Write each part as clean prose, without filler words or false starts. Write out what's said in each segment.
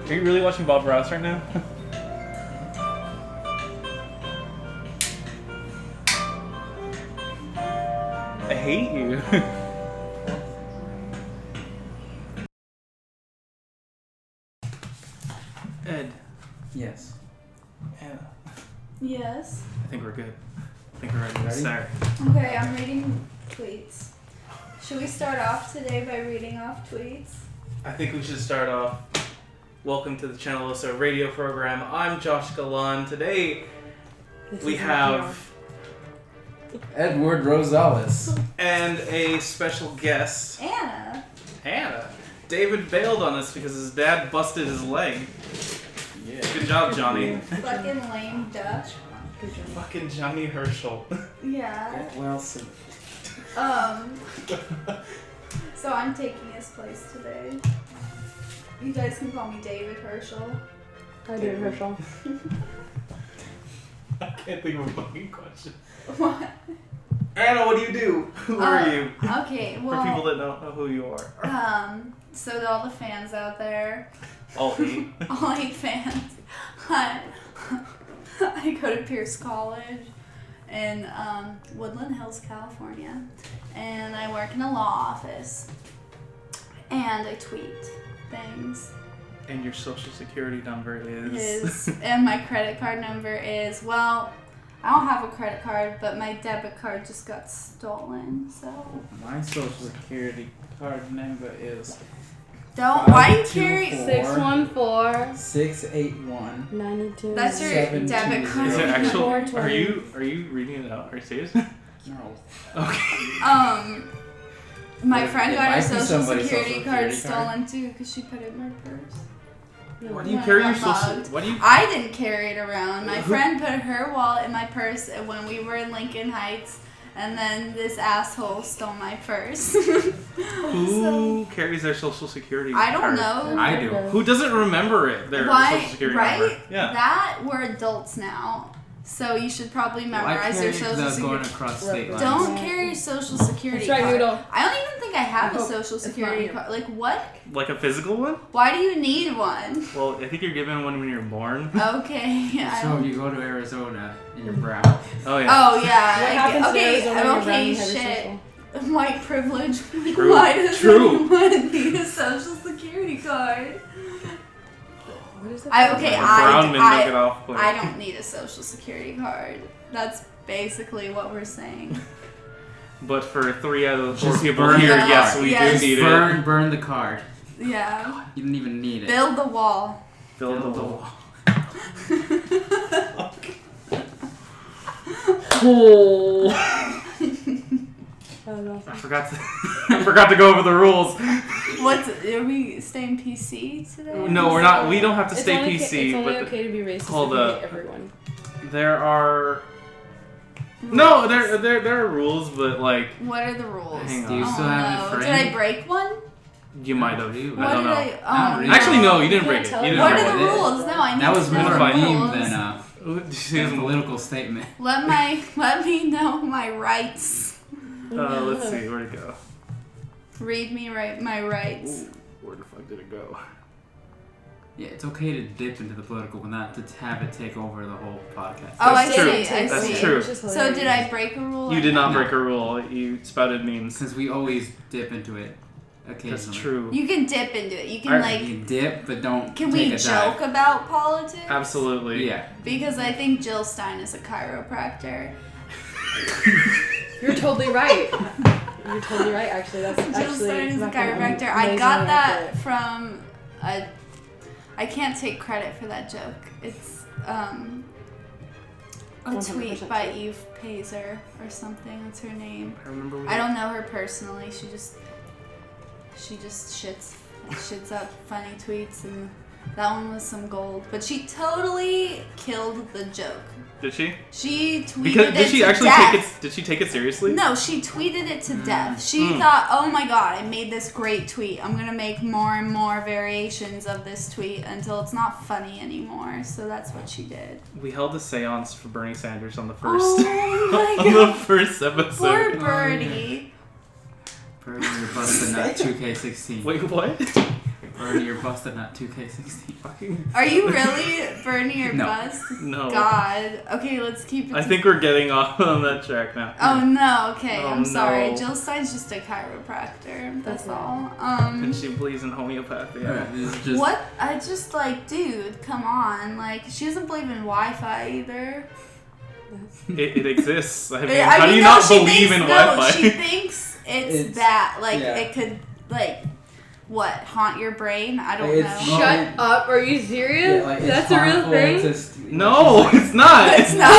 Are you really watching Bob Ross right now? I hate you. Ed. Yes. Anna. Yes. I think we're good. I think we're ready to start. Okay, I'm reading tweets. Should we start off today by reading off tweets? I think we should start off. Welcome to the channeloso radio program. I'm Josh Galan. Today we have Edward Rosales. and a special guest, Anna. Anna. David bailed on us because his dad busted his leg. Yeah. Good job, Johnny. Fucking lame duck. Fucking Johnny Herschel. Yeah. Well, so So I'm taking his place today. You guys can call me David Herschel. Hi, David Herschel. I can't think of a fucking question. What? Anna, what do you do? Who are you? Okay, well. For people that don't know who you are. So to all the fans out there, All 8. all 8 fans, I go to Pierce College in Woodland Hills, California, and I work in a law office, and I tweet things. And your social security number is... And my credit card number is, well, I don't have a credit card, but my debit card just got stolen, so... my social security card number is Why do you carry... 614 681. 92. That's your 720. debit card. Is it actual? 420. Are you reading it out? Are you serious? No. Okay. My friend It got her might be social somebody's security social card security card. stolen too because she put it in her purse. Why do you When carry I your got social... mugged. Why do you... I didn't carry it around. My friend put her wallet in my purse when we were in Lincoln Heights, and then this asshole stole my purse. Who carries their social security I card? don't know. I do. Who doesn't remember it? Their social security right? number. Yeah. That we're adults now, so you should probably memorize your social going security. across state lines. Don't carry your social security That's right, card. Noodle. I don't even think I have a social It's security not card. Like what? Like a physical one? Why do you need one? Well, I think you're given one when you're born. Okay. I So don't- if you go to Arizona and you're brown. Oh, yeah. Oh yeah. What happens to Arizona when you're brown, Okay. you have your Shit. social? White privilege. True. Why does True. anyone need a social security card? What is that? Brown men don't get off quick. I don't need a social security card. That's basically what we're saying. But for 3 out of the 4 Just people burn here, the yes, card. we Yes. do need it. Burn the card. Yeah. You didn't even need it. Build the wall. Build the wall. Oh. I forgot to go over the rules. Are we staying PC today? No, we're not. We don't have to It's stay only PC. It's only but okay to be racist hold if you up. hate everyone. there are no, there are rules, but like What are the rules? Hang on. Do you still have no. any Did I friends? break one? you might have. What I don't know. Not Not really. Actually, no, you didn't You break can't it. You tell didn't What break are it. the rules? No, I need That to was know more the a meme rules. than a Let political statement. Let me know my rights. let's see, where'd it go? Read me my rights. Ooh, where the fuck did it go? Yeah, it's okay to dip into the political, but not to have it take over the whole podcast. Oh, That's I true. see. I That's see. true. So did I break a rule? You or did not No. break a rule. You spouted memes. Since we always dip into it occasionally. That's true. You can dip into it. You can Alright. You dip, but don't Can take we a joke dive. about politics? Absolutely. Yeah. Because I think Jill Stein is a chiropractor. You're totally right. You're totally right, actually. That's Jill actually Stein is a fucking chiropractor. I amazingly got that accurate. from a. I can't take credit for that joke. It's a 100% tweet by true. Eve Pazer or something. That's her name. I remember. I don't know her personally. She just shits up funny tweets, and that one was some gold. But she totally killed the joke. Did she? She tweeted Because it did she to actually death. take it? Did she take it seriously? No, she tweeted it to death. She thought, oh my god, I made this great tweet. I'm going to make more and more variations of this tweet until it's not funny anymore. So that's what she did. We held a seance for Bernie Sanders on the first Oh my on god. the first episode. Poor Birdie. Birdie, you're busting that 2K16. Wait, what? Burn your bust and not 2K16. Fucking. Are you really burning your No. bust? No. God. Okay, let's keep it. I think we're getting off on that track now. Oh no. Okay, Oh, I'm sorry. no. Jill Stein's just a chiropractor. That's Okay. all. And she believes in homeopathy. Yeah. Alright, this is just What? I just like, dude, come on. Like, she doesn't believe in Wi-Fi either. It exists. I mean, I how mean, do you no, not she believe thinks, in no, Wi-Fi? she thinks it's that. Like, yeah. it could, like, what, haunt your brain? I don't It's- know. Shut up! Are you serious? Yeah, like, it's That's a real harmful thing. No, it's not. It's not.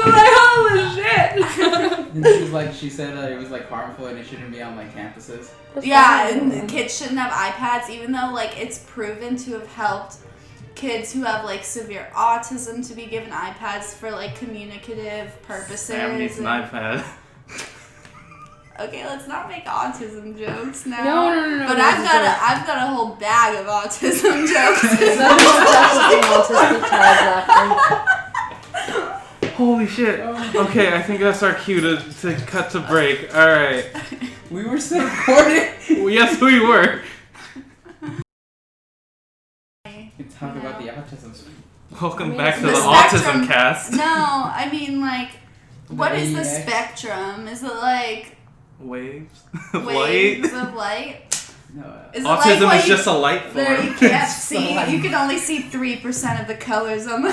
Holy shit! And she's like, she said it was like harmful and it shouldn't be on like campuses. Yeah, and the kids shouldn't have iPads, even though, like, it's proven to have helped kids who have, like, severe autism to be given iPads for, like, communicative purposes. Sam needs an and- iPad. Okay, let's not make autism jokes now. No. But that's I've got a whole bag of autism jokes. That's autistic child laughter. Holy shit. Okay, I think that's our cue to cut to break. Alright. We were still recording. Well, yes, we were. We talk about the autism. Welcome I mean, back to the the spectrum- Autism Cast. No, I mean, like, what is the AEX. spectrum? Is it like Waves of waves light. of light? No. Is it like Autism what is you- just a light form. There you can't It's see. so You can only see 3% of the colors on the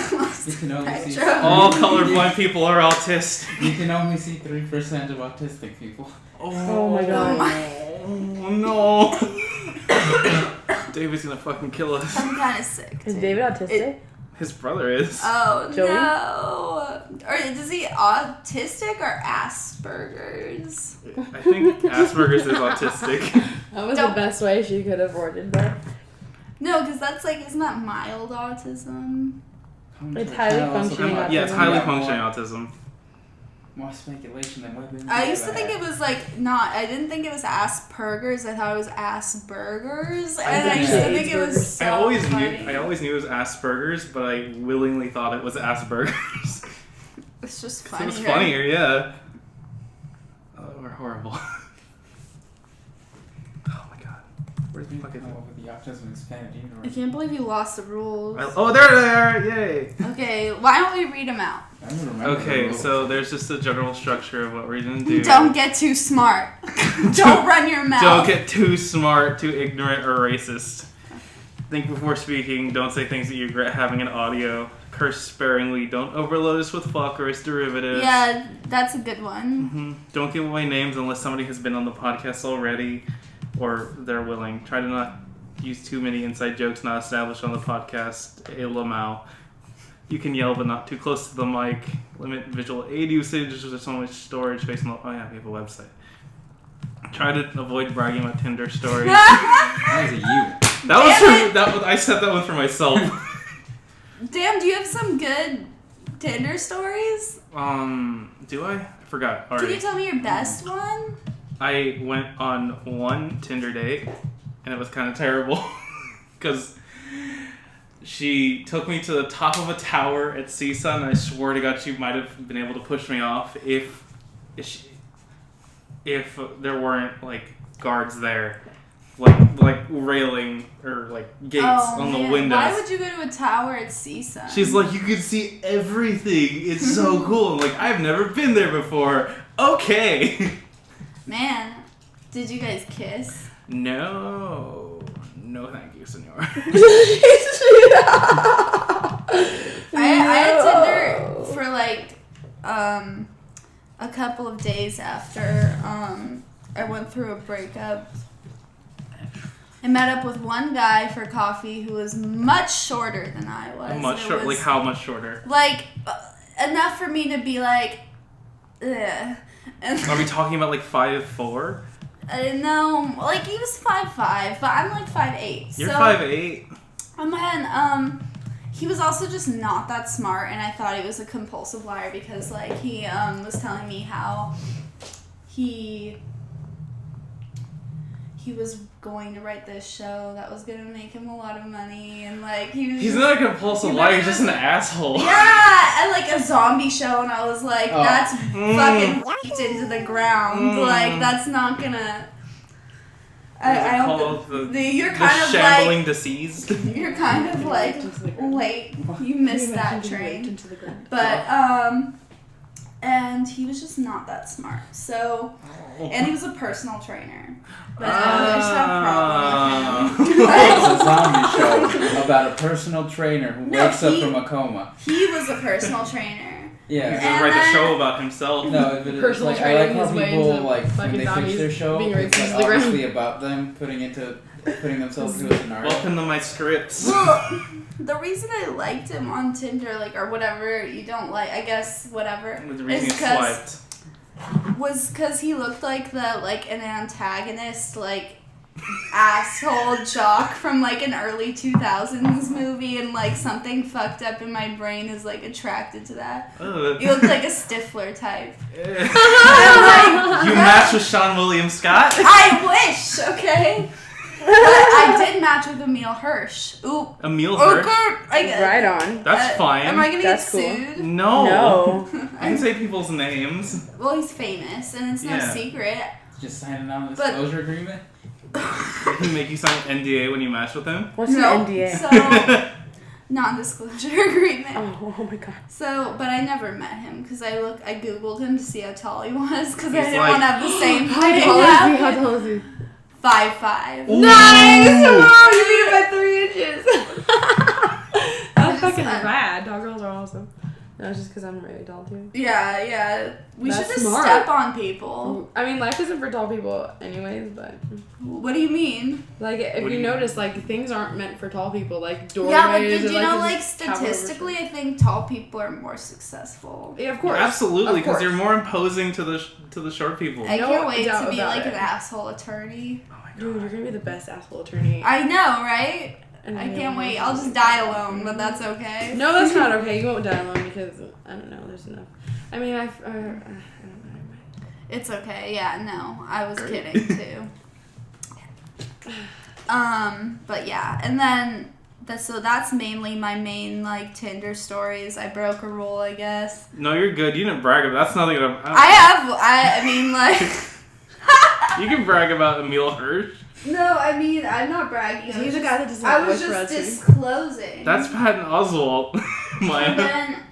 You can only see. spectrum. All colorblind people are autistic. You can only see 3% of autistic people. Oh my god. Oh no. David's gonna fucking kill us. I'm kind of sick. Is too. David autistic? His brother is. Oh Joey? no! Or is he autistic or Asperger's? I think Asperger's is autistic. That was Don't- the best way she could have worded that. No, because that's like, isn't that mild autism? It's highly functioning Yeah, it's autism. highly Yeah, functioning more- autism. More speculation than what I used to think it was like not. I didn't think it was Asperger's. I thought it was Asperger's, and I used to think it was. So I always funny. knew it was Asperger's, but I willingly thought it was Asperger's. It's just It funny. was funnier, yeah. Oh, we're horrible. Oh my god. Where's the fucking... come up with the autism expanded I universe? can't believe you lost the rules. Oh, there they are! Yay! Okay, why don't we read them out? I don't remember. the Okay, rules. so there's just a general structure of what we're gonna do. Don't get too smart. Don't run your mouth. Don't get too smart, too ignorant, or racist. Think before speaking. Don't say things that you regret having in audio. Curse sparingly. Don't overload us with fuck or its derivatives. Yeah, that's a good one. Don't give away names unless somebody has been on the podcast already or they're willing. Try to not use too many inside jokes not established on the podcast. A lamau. You can yell, but not too close to the mic. Limit visual aid usage. There's so much storage space. Oh yeah, we have a website. Try to avoid bragging about Tinder stories. That was a you. That was Damn for that. I set that one for myself. Damn, do you have some good Tinder stories? Do I? I forgot Can already. you tell me your best one? I went on one Tinder date, and it was kind of terrible because she took me to the top of a tower at CSUN, and I swear to God she might have been able to push me off if there weren't like guards there, like railing or like gates on the windows. Why would you go to a tower at CSUN? She's like, you can see everything. It's so cool. I'm like, I've never been there before. Okay. Man, did you guys kiss? No, thank you, senor. I had Tinder for like a couple of days after I went through a breakup. I met up with one guy for coffee who was much shorter than I was. Much It short. was, Like how much shorter? Like enough for me to be like, ugh. And Are we talking about like 5'4"? I didn't know. Like he was 5'5", but I'm like 5'8". You're so 5'8". Man, he was also just not that smart, and I thought he was a compulsive liar because, like, he was telling me how he was going to write this show that was gonna make him a lot of money, and like He's just, not a compulsive Yeah, liar. but He's just an asshole. yeah, and like a zombie show, and I was like, Oh. that's Mm. fucking into the ground. Mm. Like that's not gonna. I called you're the kind of shambling like deceased. you're kind of like late. You missed that train. Into the ground. But and he was just not that smart. So, and he was a personal trainer. But I just have a problem with him. It's a zombie show about a personal trainer who wakes up from a coma. He was a personal trainer. He's Yeah. gonna write a show about himself. No, but it's Personal like, I like training how his way people, into like, when fucking they fix zombies their show, being it's raped like into the ground. obviously about them putting themselves into a scenario. Welcome to my scripts. Well, the reason I liked him on Tinder, like, or whatever you don't like, I guess, whatever, The reason is you swiped. because he looked like an antagonist, like, asshole jock from, like, an early 2000s movie, and, like, something fucked up in my brain is, like, attracted to that. Ugh. He looked like a Stifler type. You match with Sean William Scott? I wish, okay? But I did match with Emil Hirsch. Ooh. Emil Hirsch? Right on. That's fine. Am I gonna That's get cool. sued? No. No. I can say people's names. Well, he's famous, and it's no Yeah. secret. Just sign a non-disclosure agreement. They can make you sign an NDA when you match with him. What's No. an NDA? So, non-disclosure agreement. Oh my god. So, but I never met him because I googled him to see how tall he was because I He's didn't like- want to have the same How height. tall is he? How tall is he? 5'5". Nice! Ooh. Oh, you beat him by 3 inches. That's fucking That's- rad. Tall girls are awesome. No, it's just because I'm really tall too. Yeah. We That's should just smart. step on people. I mean, life isn't for tall people anyways, but What do you mean? like if What do you you- notice, like things aren't meant for tall people. Like doorways. Yeah, but did or, you know, like, just however- statistically, I think tall people are more successful. Yeah, of course. Absolutely, Of because course. you're more imposing to the short people. I No can't wait doubt to be about like it. an asshole attorney. Oh my Dude, you're gonna be the best asshole attorney. I know, right? And I can't wait. I'll just die alone, but that's okay. No, that's not okay. You won't die alone because I don't know. There's enough. I mean, I don't know. It's okay. Yeah, no, I was kidding too. But yeah, and then that's mainly my main like Tinder stories. I broke a rule, I guess. No, you're good. You didn't brag about. That's nothing. I mean, like. You can brag about Emil Hirsch. No, I mean, I'm not bragging. He's the guy that doesn't I was voice just for us, disclosing. That's Patton Oswalt. And Maya. then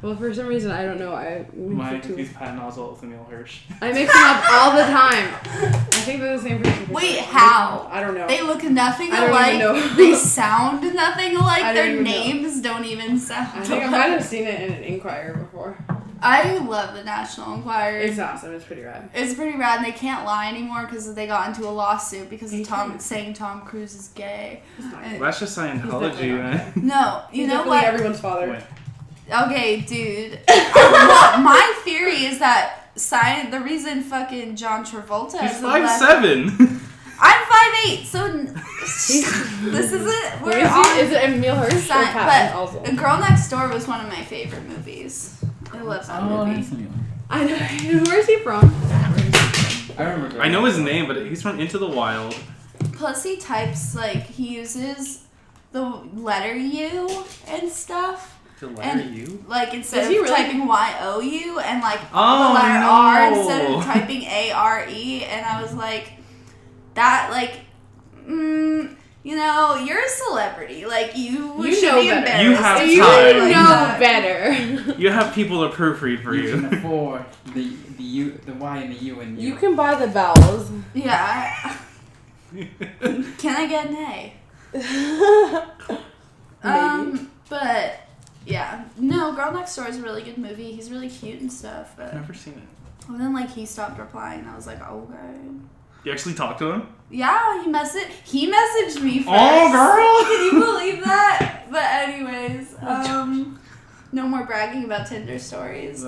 Well, for some reason, I don't know. Maya, he's Patton Oswalt with Emil Hirsch. I mix them up all the time. I think they're the same person. Wait, how? I don't know. they look nothing I don't alike. even know. They sound nothing alike. I don't Their even know. names don't even sound I think I alike. might have seen it in an Inquirer before. I love the National Enquirer. It's awesome. It's pretty rad. It's pretty rad, and they can't lie anymore because they got into a lawsuit because They of Tom can't. saying Tom Cruise is gay. And- Well, that's just Scientology, definitely not. man. no, you He's know definitely what? everyone's father. Wait. Okay, dude. Well, my theory is that the reason fucking John Travolta He's is the best- 5'7". I'm 5'8", so this isn't. Where We're is on. he? Is it Emil Hirsch or Patton But also? The Girl Next Door was one of my favorite movies. I love that movie. That's Emil. I know. Where's he from? I remember. I know his name, but he's from Into the Wild. Plus, he types he uses the letter U and stuff. To letter And- U? Like instead Does of he really? typing YOU and the Oh, letter R no. instead of typing ARE, and I was like, that you know, you're a celebrity. Like you You should know be better. embarrassed. You have if You time. like know that. better. You have people to proofread for You can you. afford the U, the Y and the U and You can buy the vowels. Yeah. Can I get an A? Maybe. But yeah, no. Girl Next Door is a really good movie. He's really cute and stuff. But I've never seen it. and then he stopped replying. I was like, okay. You actually talked to him? Yeah, he messaged me first. Oh, girl! Can you believe that? But anyways, no more bragging about Tinder stories.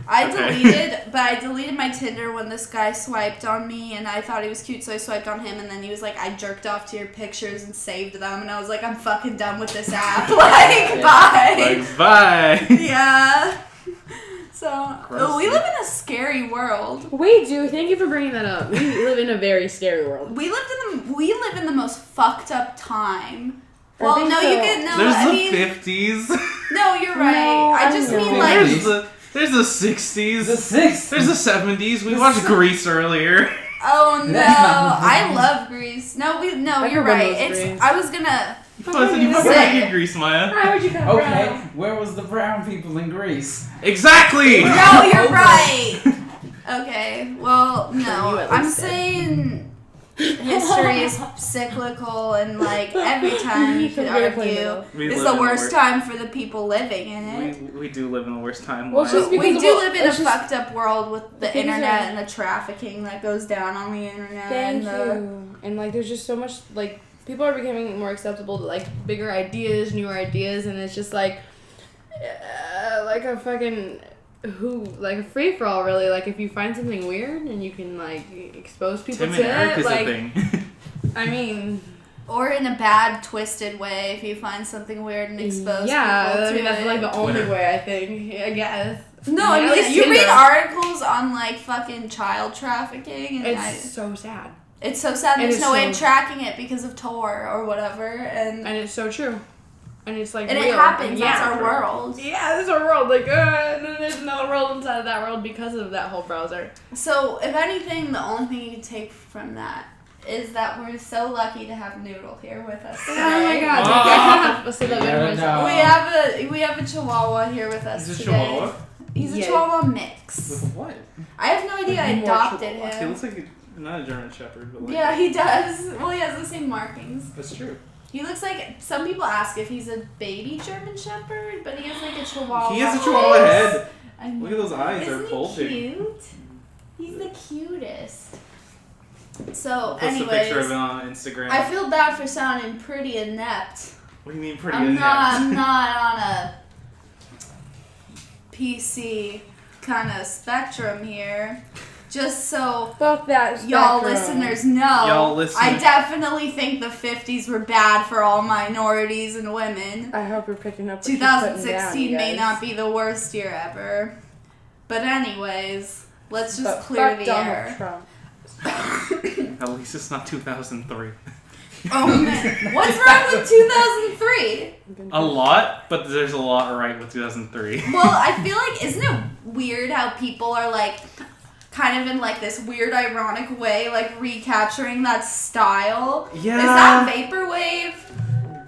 I deleted my Tinder when this guy swiped on me, and I thought he was cute, so I swiped on him, and then he was like, I jerked off to your pictures and saved them, and I was like, I'm fucking done with this app. Like, bye. Like, bye. Yeah. So, Gross. we live in a scary world. We do. Thank you for bringing that up. We live in a very scary world. We live in the most fucked up time. I Well, think no, so. you can no. There's I the mean, 50s. no, you're right. No, I just I mean know. like There's the 60s. The 6th. There's the 70s. We watched Grease earlier. Oh no! That's not- I love Greece. No, you're Everyone right. loves It's. Greece. I was gonna. Wasn't you fucking Say- like in Greece, Maya? How would you come Okay, from? where was the brown people in Greece? Exactly! No, you're Over. right. Okay. Well, You no. at I'm least did. saying history is cyclical, and like every time you could argue We is live the in worst time for the people living in it. We do live in the worst time. Well, Maya. just because We of do what- live in a it's just- fucked up world with the things internet are- and the trafficking that goes down on the internet. Thank and the, you. And like, there's just so much like people are becoming more acceptable to like bigger ideas, newer ideas, and it's just like a fucking like a free for all really. Like if you find something weird and you can like expose people Tim to and Eric it, is like a thing. I mean, Or in a bad, twisted way, if you find something weird and expose yeah, people I to mean that's it. like the only Twitter. way I think. I guess. No, Yeah, I at mean, least you read Tinder. articles on like fucking child trafficking, and It's so sad, it's so sad. and There's it's no way of so- tracking it because of Tor or whatever, and and it's so true, and it's like it real. happens. And That's yeah. our world. Yeah, this is our world. Like, and then there's another world inside of that world because of that whole browser. So, if anything, the only thing you can take from that is that we're so lucky to have Noodle here with us today. Oh my god! Oh. I have to say that Yeah, better myself. no. We have a Chihuahua here with us Is it today. Chihuahua? He's a Yeah. Chihuahua mix. With what? I have no idea. I More adopted Chihuahua. He him. looks like not a German Shepherd, but like. Yeah, he does. Well, he has the same markings. That's true. He looks like, some people ask if he's a baby German Shepherd, but he has like a Chihuahua. He has a Chihuahua head. I know. Look at those eyes, they're Isn't he bulging. cute? He's the cutest. So, I'll post a picture of anyways, it on Instagram. I feel bad for sounding pretty inept. What do you mean pretty I'm inept? not on a PC kind of spectrum here. Just so Fuck that. y'all spectrum. listeners know, Y'all listeners. I definitely think the 50s were bad for all minorities and women. I hope you're picking up. What you're putting 2016 down, may you not guys. be the worst year ever. But anyways, let's just But clear fuck the Donald air. Trump. At least it's not 2003. Oh man, what's wrong with 2003? A lot, but there's a lot right with 2003. Well, I feel like, isn't it weird how people are like, kind of in like this weird ironic way, like recapturing that style? Yeah. Is that vaporwave?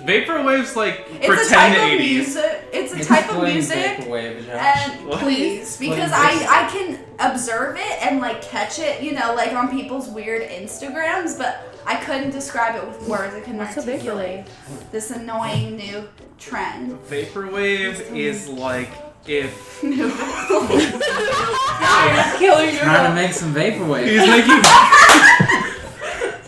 Vaporwave's like It's a pretend type of 80s. music. It's a type of Explain music. Vaporwave, Josh. And What? please, because Explain I can observe it and like catch it, you know, like on people's weird Instagrams, but I couldn't describe it with words. I couldn't What's a articulate this annoying new trend. Vaporwave is like if Guys, killing your Trying to make some vaporwave. he's making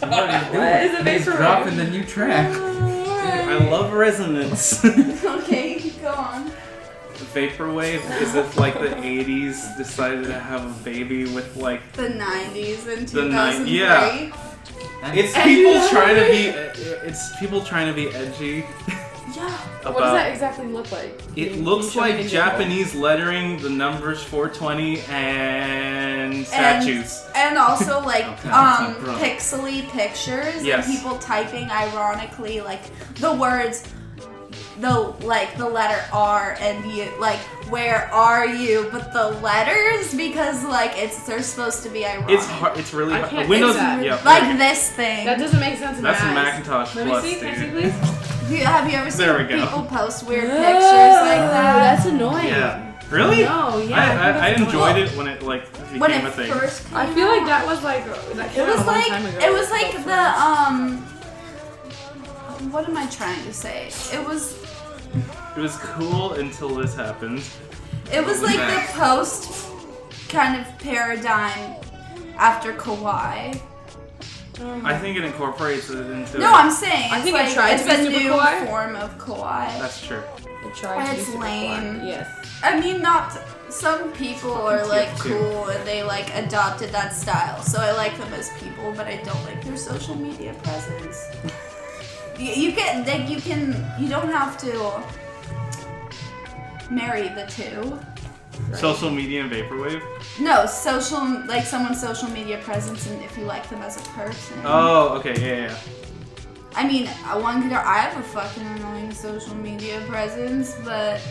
What he's doing. What is a He's vaporwave? dropping the new track. I love resonance. Okay, go on. Vaporwave is if like the 80s decided to have a baby with like The 90s and The 2003. yeah. it's people trying to be edgy Yeah. What does about that exactly look like? it Can you looks show me an like example? Japanese lettering, the numbers 420 and statues. And also like Okay, that's a problem. pixely pictures Yes. and people typing ironically like the words the letter R and you like where are you, but the letters because like they're supposed to be ironic. It's hard. It's really I hard. can't Windows. fix that. Yeah. Like this thing. That doesn't make sense in That's my eyes. Macintosh Let Plus, me see. Can I see, dude. please? Have you ever seen There we go. people post weird pictures like that? That's annoying. Yeah. Really? No, yeah. I think that's enjoyed annoying. it when it like became When it a thing. first came I feel like out, that was like that came it out was a long like time ago. it was like the what am I trying to say? It was cool until this happened. It was like the post kind of paradigm after Kawaii. I think it incorporates it into. No, I'm saying I it's think it like tried it's to be a super new kawaii. form of kawaii. That's true. It tried to be It's super lame. fun. Yes. I mean, not some people are fucking like cute, too. cool and they like adopted that style, so I like them as people, but I don't like their social media presence. You don't have to marry the two. Social media and vaporwave. No, like someone's social media presence, and if you like them as a person. Oh, okay, yeah. I mean, I have a fucking annoying social media presence, but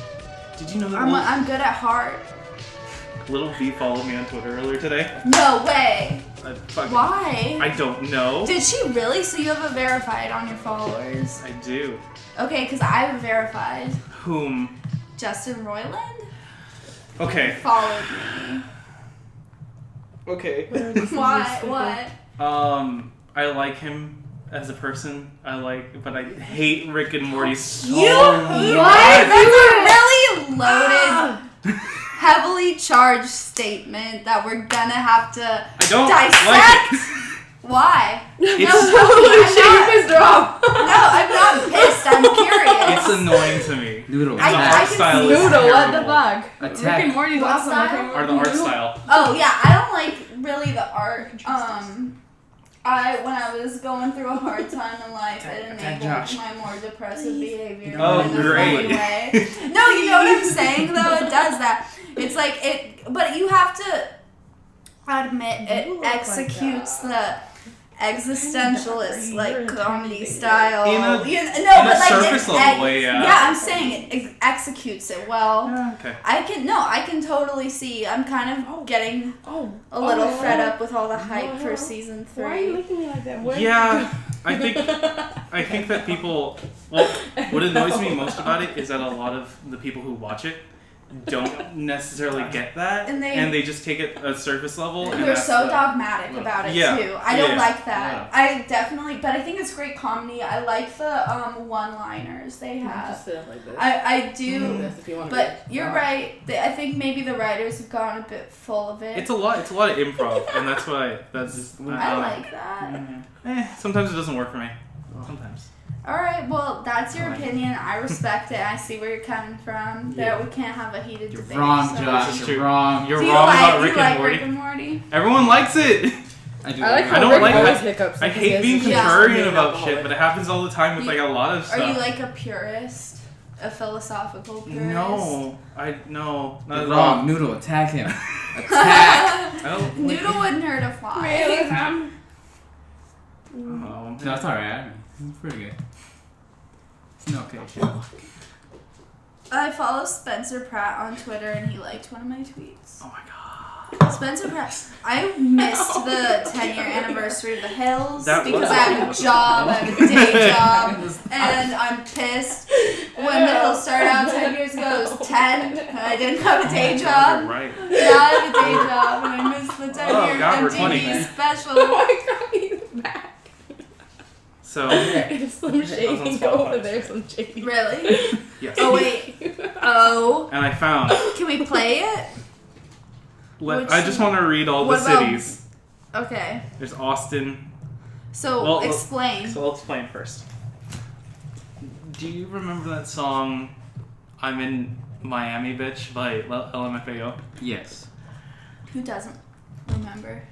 Did you know that I'm good at heart. little V followed me on Twitter earlier today? No way. Why? I don't know. Did she really? So you have it verified on your followers? I do. Okay, because I have it verified. Whom? Justin Roiland Okay. followed me. Okay. Why? What? I like him as a person. But I hate Rick and Morty so You much. what? That's a really loaded, heavily charged statement that we're gonna have to I don't dissect. like it. Why? It's, Holy shit, you pissed her off. No, I'm not pissed. I'm curious. it's annoying to me. Noodle. I The can art see style is Noodle, what the terrible. fuck? Attack. Rick and Morty's What awesome. I style? can't Or the art style. Oh yeah, I don't like really the art. When I was going through a hard time in life, it Attack enabled Josh. my more depressive behavior. Oh, in a great. funny way. No, you know what I'm saying though. It does that. It's like it, but you have to admit You it look like executes that. the existentialist You're like a comedy tiny style. In a- You know, in no, a but like surface it, level way, yeah. Yeah, I'm saying it executes it well. Okay. I can totally see. I'm kind of getting Oh. a little Oh. fed up with all the hype Oh. for season Why are you 3. looking at me like that? Where Yeah, I think that people. Well, what annoys me most about it is that a lot of the people who watch it don't necessarily get that, And and they- they just take it at surface level. and They're that's so the- dogmatic about it Yeah. too. I don't Yeah. like that. I definitely, but I think it's great comedy. I like the one-liners they have. Just sit up like this. I do, This if you want to but be. you're right. I think maybe the writers have gone a bit full of it. It's a lot. It's a lot of improv, and that's why that's. I like that. Sometimes it doesn't work for me. Sometimes. All right, well, that's your Fine. opinion. I respect it. I see where you're coming from. Yeah. That we can't have a heated You're debate. wrong, so. This Josh. is You're true. wrong. You're Do you wrong like, about do Rick you and like Morty. Rick and Morty? Everyone likes it. I do. I like I how don't Rick like- always I- hiccups. I hate being Yeah. contrarian about shit, but it happens all the time with like a lot of Are stuff. you like a purist? A philosophical purist? No, no, not You're at wrong. all. Noodle, attack him. Attack. I don't like Noodle wouldn't hurt a fly. Oh, No, it's alright. It's pretty good. It's okay. Shit. I follow Spencer Pratt on Twitter and he liked one of my tweets. oh my god. Spencer Pratt. I missed the 10-year anniversary of the Hills That because was- I have a job, I have a day job, and I'm pissed. When the Hills started out 10 years ago, it was 10, and I didn't have a day You're job. right. Now I have a day job, and I missed the 10-year God, we're MTV 20. special. Oh my god, he's back. So It's Slim on Shady Spotify. over there, Slim Shady. Really? yes. Oh, wait. Oh. And I found. Can we play it? Which- I just want to read all the what about- cities. Okay. There's Austin. So, Well, explain. So I'll explain first. Do you remember that song, "I'm in Miami, Bitch" by LMFAO? Yes. Who doesn't remember?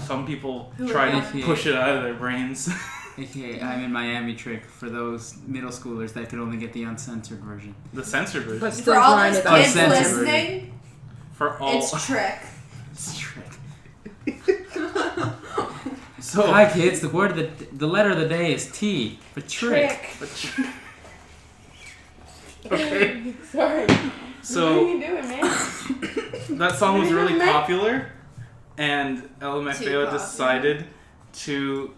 Some people Who try are to they? push it out of their brains. AKA, I'm in Miami trick for those middle schoolers that could only get the uncensored version. The censored version. But For still all trying those to Oh, kids censored listening, For all. it's Trick. It's trick. So Hi kids, the letter of the day is T for trick. Okay. Sorry. What are So you doing, man? that song was really Man. popular, and Too LMFAO popular. decided to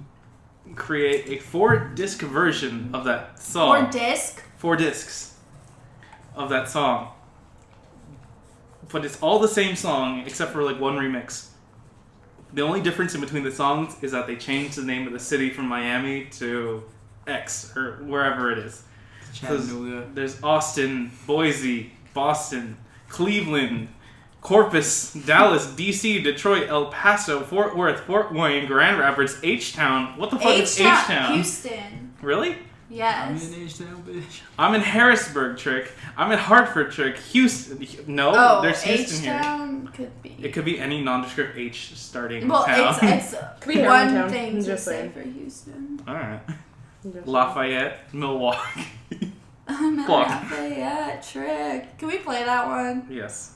create a 4-disc version of that song. Or disc. 4 discs of that song. But it's all the same song except for like one remix. The only difference in between the songs is that they changed the name of the city from Miami to X or wherever it is. Chattanooga. There's Austin, Boise, Boston, Cleveland, Corpus, Dallas, DC, Detroit, El Paso, Fort Worth, Fort Wayne, Grand Rapids, H-Town. What the fuck is H-Town? Houston. Really? I'm Yes. in H-Town, bitch. I'm in Harrisburg, Trick. I'm in Hartford, Trick. Houston. No, Oh, there's Houston here. H-Town could be. It could be any nondescript H starting Well, town. it's Could be one Harmontown. thing I'm to just say saying. for Houston. Alright. I'm just Lafayette, Milwaukee. I'm at Block. Lafayette, Trick. Can we play that one? Yes.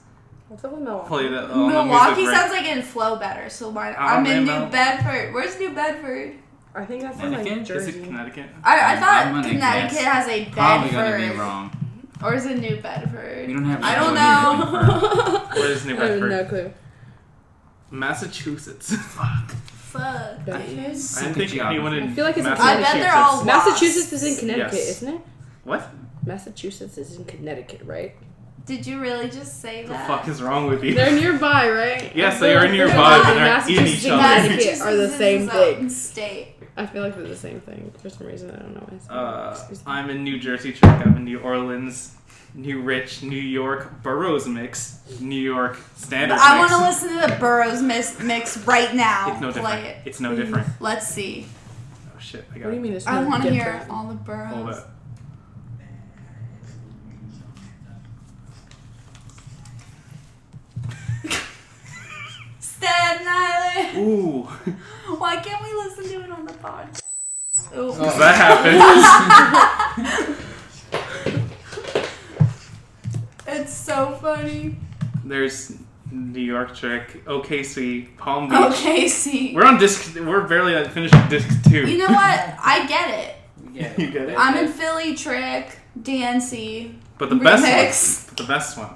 What's up with Milwaukee? Play that on Milwaukee the music sounds like it'd flow better, so why not? Oh, I'm in man, New no. Bedford. Where's New Bedford? I think that's in like Connecticut? Is Jersey. it Connecticut? I I'm thought gonna Connecticut guess. has a Probably gonna be Bedford. wrong. Or is it New Bedford? We don't have. I don't to know. Where is New I have Bedford? no clue. Massachusetts. Fuck. I didn't Suck think at anyone in I feel like it's in I bet they're all Massachusetts is in Connecticut, Yes. isn't it? What? Massachusetts is in Connecticut, right? Did you really just say The that? fuck is wrong with you? They're nearby, right? Yes, they are nearby, but they're in Massachusetts each and other. Connecticut are the same is its own thing. state. I feel like they're the same thing for some reason. I don't know why. Excuse me. I'm in New Jersey trick. I'm in New Orleans, New Rich, New York Boroughs mix, New York Standard But I mix. want to listen to the Burroughs mix right now. It's no Play different. it. It's no different. Let's see. Oh shit! I got What do you it. mean it's I not want to hear different? all the Burroughs. Hold up. Staten Island. Ooh, Why can't we listen to it on the pod? Ooh. does that happen? It's so funny. There's New York trick, OKC, Palm Beach. Okay, see. We're on disc. We're barely at finishing disc 2. You know what? I get it. Yeah. You get it? I'm in Philly trick, DNC. But the best Remix. one. The best one.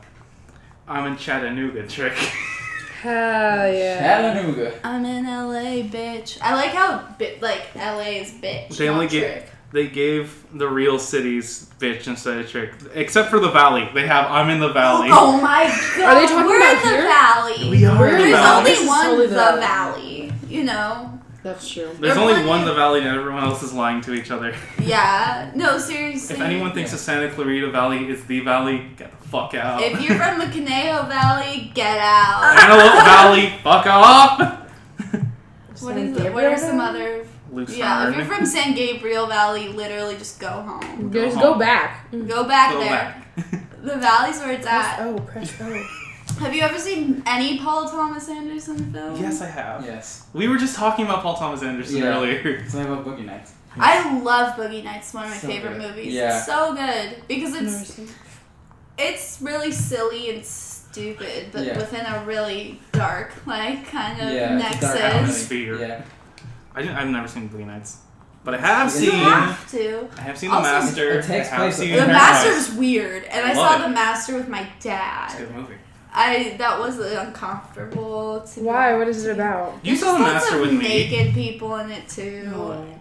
I'm in Chattanooga trick. Hell yeah. Chattanooga. I'm in LA, bitch. I like how LA is bitch. They only not get- trick. They gave the real cities bitch instead of trick, except for the valley. They have I'm in the valley. Oh my god. Are they talking We're about in the here? valley. We are in the There's valley. only This is one totally the the- valley. You know. That's true. There's They're only plenty- one the valley, and everyone else is lying to each other. Yeah. No, seriously. If anyone thinks the Santa Clarita Valley is the valley, get the fuck out. If you're from the Conejo Valley, get out. Antelope Valley, fuck off. What San is it? What are some other? Lucerne. Yeah, if you're from San Gabriel Valley, literally just go home. Just home. go back. Go back Go there. back. The valley's where it's Press at. O, press O. Have you ever seen any Paul Thomas Anderson film? Yes, I have. Yes. We were just talking about Paul Thomas Anderson Yeah. earlier. So I love Boogie Nights. I love Boogie Nights. One of my So favorite good. movies. Yeah. It's so good because Never it's seen it. it's really silly and stupid, but Yeah. within a really dark kind of Yeah, it's a dark nexus. atmosphere. Yeah. I've never seen Boogie Nights, but I have You You seen. have to. I have seen Also, The Master. it takes I have place seen in The Parasite. Master's weird, and I Love saw it. The Master with my It's a dad. good movie. That was uncomfortable to Why? What is it about? You saw The There's lots Master of with me. naked people in it too.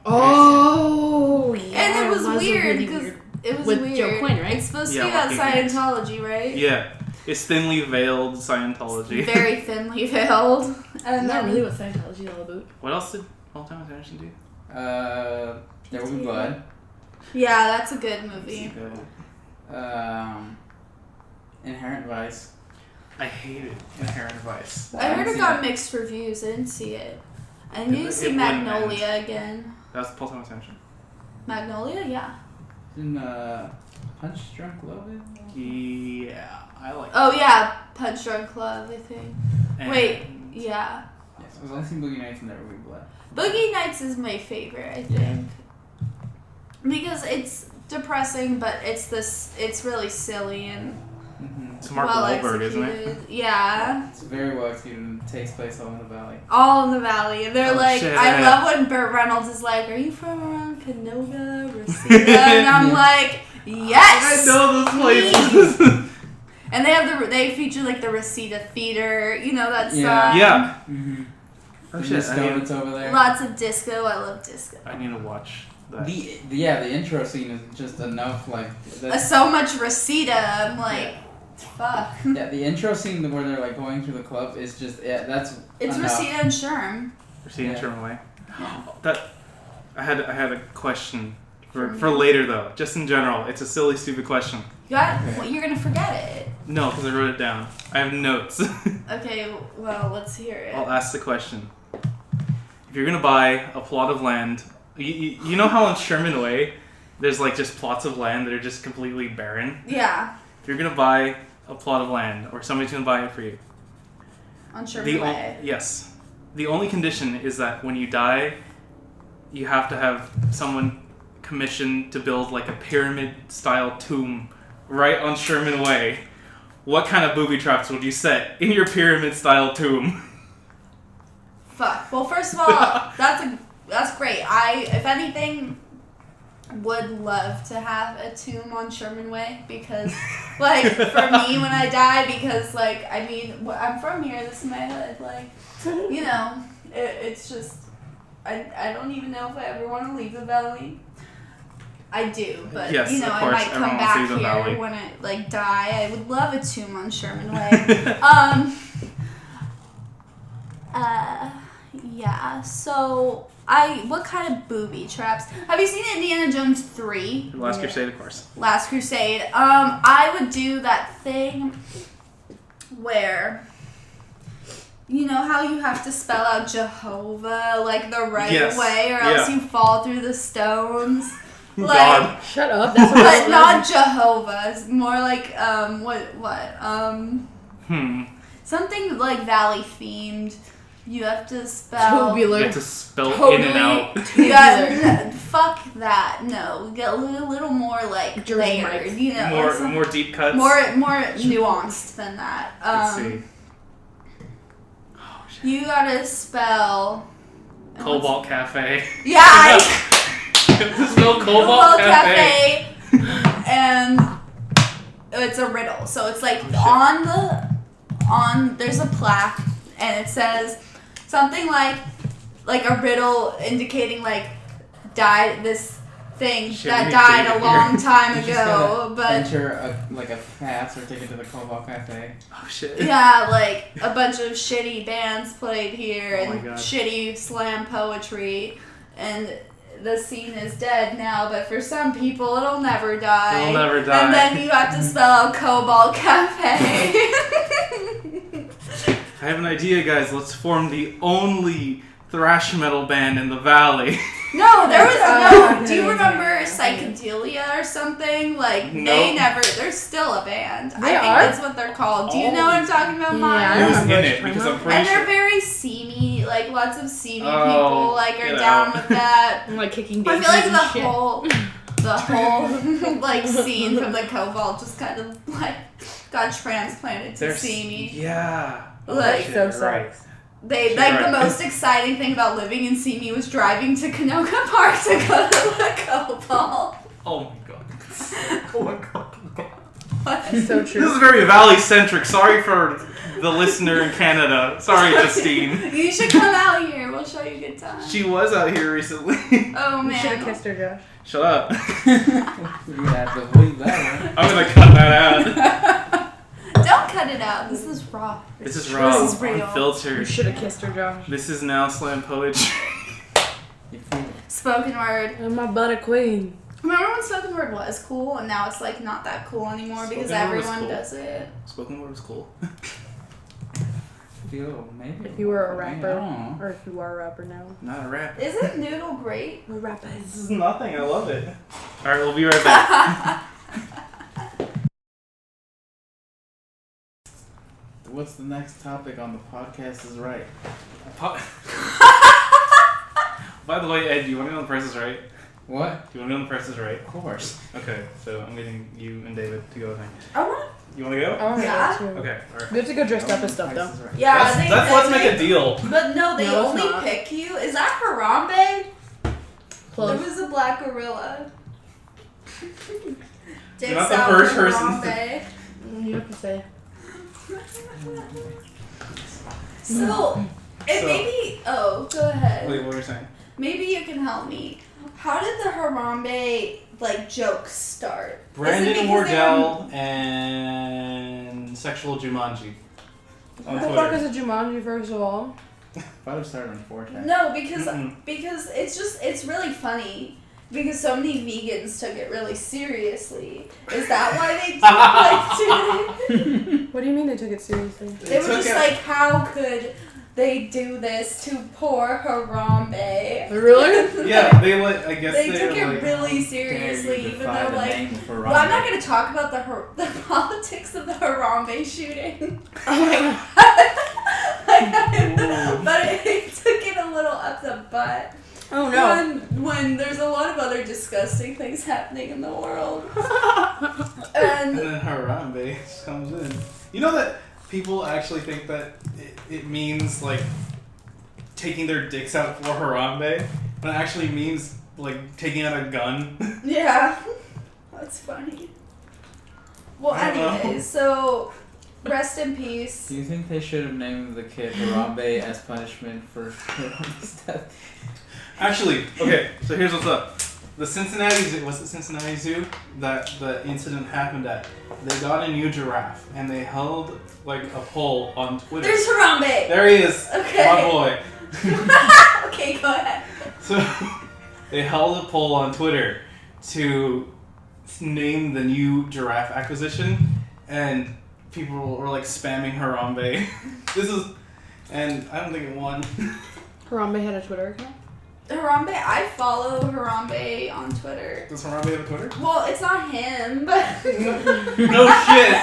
Oh, yeah. And it was a weird really because weird- it was With weird. Joe Quinn, right? It's supposed to Yeah, be about Joaquin Phoenix. Scientology, right? Yeah, it's thinly veiled Scientology. Very thinly veiled. Isn't And that then really what Scientology is all about? What else did Paul Thomas Anderson do? There Will Be Blood. yeah, that's a good movie. Inherent Vice. I hated Inherent Vice. I heard haven't it seen got it. mixed reviews. I didn't see it. I It- need to it see wouldn't Magnolia again. That was Paul Thomas Anderson. Magnolia, yeah. In Punch Drunk Love. Yeah, I like. Oh yeah, Punch Drunk Love, I think. And Wait, yeah. Yes, I was only seeing Boogie Nights and There Will Be Blood. Boogie Nights is my favorite, I think. Because it's depressing, but it's really silly and Mm-hmm. It's Mark well Wahlberg, isn't it? executed. Yeah. It's very well executed and takes place all in the valley. All in the valley. And they're Oh, like, shit. I love when Burt Reynolds is like, are you from around Canoga, Reseda? And I'm like, yes! I know those places. And they feature like the Reseda Theater, you know that Yeah. song. Yeah. Mm-hmm. Oh And shit! the I need, Stones over there. Lots of disco. I love disco. I need to watch that. The intro scene is just enough. Like So much Reseda. I'm like, fuck. yeah, the intro scene where they're like going through the club is just that's It's enough. Reseda and Sherm. Seeing Yeah. Sherman Way. Yeah. That I had a question for later though. Just in general, it's a silly, stupid question. You're gonna forget it. No, because I wrote it down. I have notes. Okay, well, let's hear it. I'll ask the question. If you're gonna buy a plot of land, you know how on Sherman Way, there's like just plots of land that are just completely barren. Yeah, If you're gonna buy a plot of land, or somebody's gonna buy it for you, on Sherman Way. yes, the only condition is that when you die, you have to have someone commissioned to build like a pyramid-style tomb right on Sherman Way. What kind of booby traps would you set in your pyramid-style tomb? Fuck. Well, first of all, that's great. If anything, would love to have a tomb on Sherman Way because, like, for me when I die, because like I mean, I'm from here. This is my hood. Like, you know, it's just, I don't even know if I ever want to leave the valley. I do, but Yes, you know, of I course, might come everyone back sees the valley. here when I like die. I would love a tomb on Sherman Way. Yeah. So what kind of booby traps? Have you seen Indiana Jones 3? Last Crusade, of course. Last Crusade. I would do that thing where, you know how you have to spell out Jehovah like the right Yes. way, or else you fall through the stones. Like, God. Shut up. That's what but not Jehovah. It's more like something like valley themed. You have to spell. You tubular. have to spell Totally. in and out. Yeah, fuck that. No, get a little more like Jersey layered. Mike. You know, More deep cuts. more nuanced than that. Let's see. You gotta spell. Cobalt Cafe. Yeah. You have to spell Cobalt Cobalt Cafe. and it's a riddle. So it's like there's a plaque and it says something like a riddle indicating like died this thing Shit, that we died need a to long time You just ago, gotta but enter a pass or ticket to the Cobalt Cafe. Oh shit. yeah, like a bunch of shitty bands played here Oh my and God. shitty slam poetry, and the scene is dead now, but for some people it'll never die. It'll never die. And then you have to spell out Cobalt Cafe. I have an idea, guys. Let's form the only thrash metal band in the valley. No, there was Oh, do you okay, remember okay. Psychedelia or something? Like Nope. they're still a band. They I think are? that's what they're called. Do you know what I'm talking about, Yeah, Maya? Who's remember in what it? you're Because talking I'm pretty And they're sure. very seamy, like lots of seamy Oh, people like are get down out. with that. I'm like kicking I daisies feel like and shit. the whole like scene from the Cobalt just kind of like got transplanted to They're seamy. Yeah. Like, shit, so you're right. sucks. They She's like right. the most exciting thing about living in Simi was driving to Canoga Park to go to the Cobalt. Oh my god. Oh my god. It's so This true. is very valley centric. Sorry for the listener in Canada. Sorry, Justine. You should come out here. We'll show you a good time. She was out here recently. Oh You should have man. kissed her, Josh. Shut up. You have to believe that. I'm gonna cut that out. Don't cut it out. This is raw. This is raw, This is real. You unfiltered. should have kissed her, Josh. This is now slam poetry. Spoken word. And my butter queen. Remember when spoken word was cool and now it's like not that cool anymore because Spoken word was everyone cool. does it? Spoken word was cool. Maybe. If you were a I rapper. don't know. Or if you are a rapper now. Not a rap. Isn't noodle great? We're rappers. This is nothing. I love it. All right, we'll be right back. What's the next topic on the podcast is right? By the way, Ed, do you want to know the Price is Right? What? Do you want to know the Price is Right? Of course. Okay, so I'm getting you and David to go with me. I want You want to go? Oh, Yeah. too. Okay, all right. We have to go dressed up as stuff, Price though. is Right. Yeah, Let's make a deal. But no, they No, it's only not. pick you. Is that Harambe? Close. There was a black gorilla. You're not the first person. Harambe. You have to say. So, it So- maybe. Oh, go ahead. Wait, what were you saying? Maybe you can help me. How did the Harambe like jokes start? Is it Brandon because Wardell and Sexual Jumanji on What the fuck Twitter. is a Jumanji, first of all? Thought it started on 4chan. No, because Mm-mm. it's really funny. Because so many vegans took it really seriously. Is that why they took like What do you mean they took it seriously? They were just like, how could they do this to poor Harambe? Really? Yeah, they like. I guess They they took were it like. really seriously, even Defy though the like. name for Well, I'm not Raleigh. going to talk about the politics of the Harambe shooting. Oh my god. But it took it a little up the butt. Oh no. When there's a lot of other disgusting things happening in the world. And And then Harambe comes in. You know that people actually think that it means like taking their dicks out for Harambe, but it actually means like taking out a gun. yeah, that's funny. Well, I don't know. anyways, so Rest in peace. Do you think they should have named the kid Harambe as punishment for Harambe's death? Actually, okay, so here's what's up. The Cincinnati Zoo, was it Cincinnati Zoo that the incident happened at? They got a new giraffe and they held like a poll on Twitter. There's Harambe! There he is, Okay. my boy. Okay, go ahead. So they held a poll on Twitter to name the new giraffe acquisition, and people were like spamming Harambe. And I don't think it won. Harambe had a Twitter account? Harambe, I follow Harambe on Twitter. Does Harambe have a Twitter? Well, it's not him, but... No shit.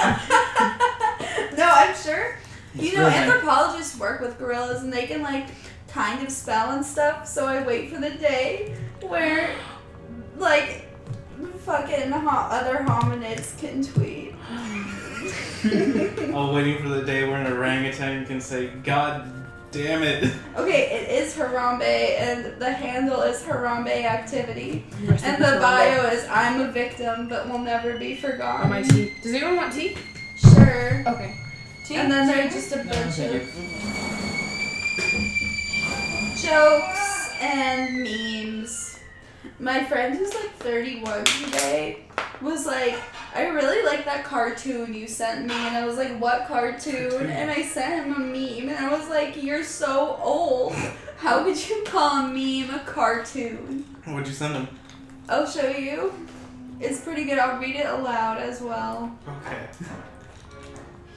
No, I'm sure. You know, Really? anthropologists work with gorillas and they can, like, kind of spell and stuff, so I wait for the day where, like, fucking other hominids can tweet. I'm waiting for the day where an orangutan can say, "God damn it." Okay, it is Harambe, and the handle is Harambe Activity. Rest in And peace, the Harambe. bio is, "I'm a victim, but will never be forgotten." Oh, my tea. Does anyone want tea? Sure. Okay. Tea? And then there's just a No, bunch thank of jokes and memes. My friend who's like 31 today was like, "I really like that cartoon you sent me." And I was like, "What cartoon?" And I sent him a meme. And I was like, "You're so old. How could you call a meme a cartoon?" What'd you send him? I'll show you. It's pretty good. I'll read it aloud as well. Okay.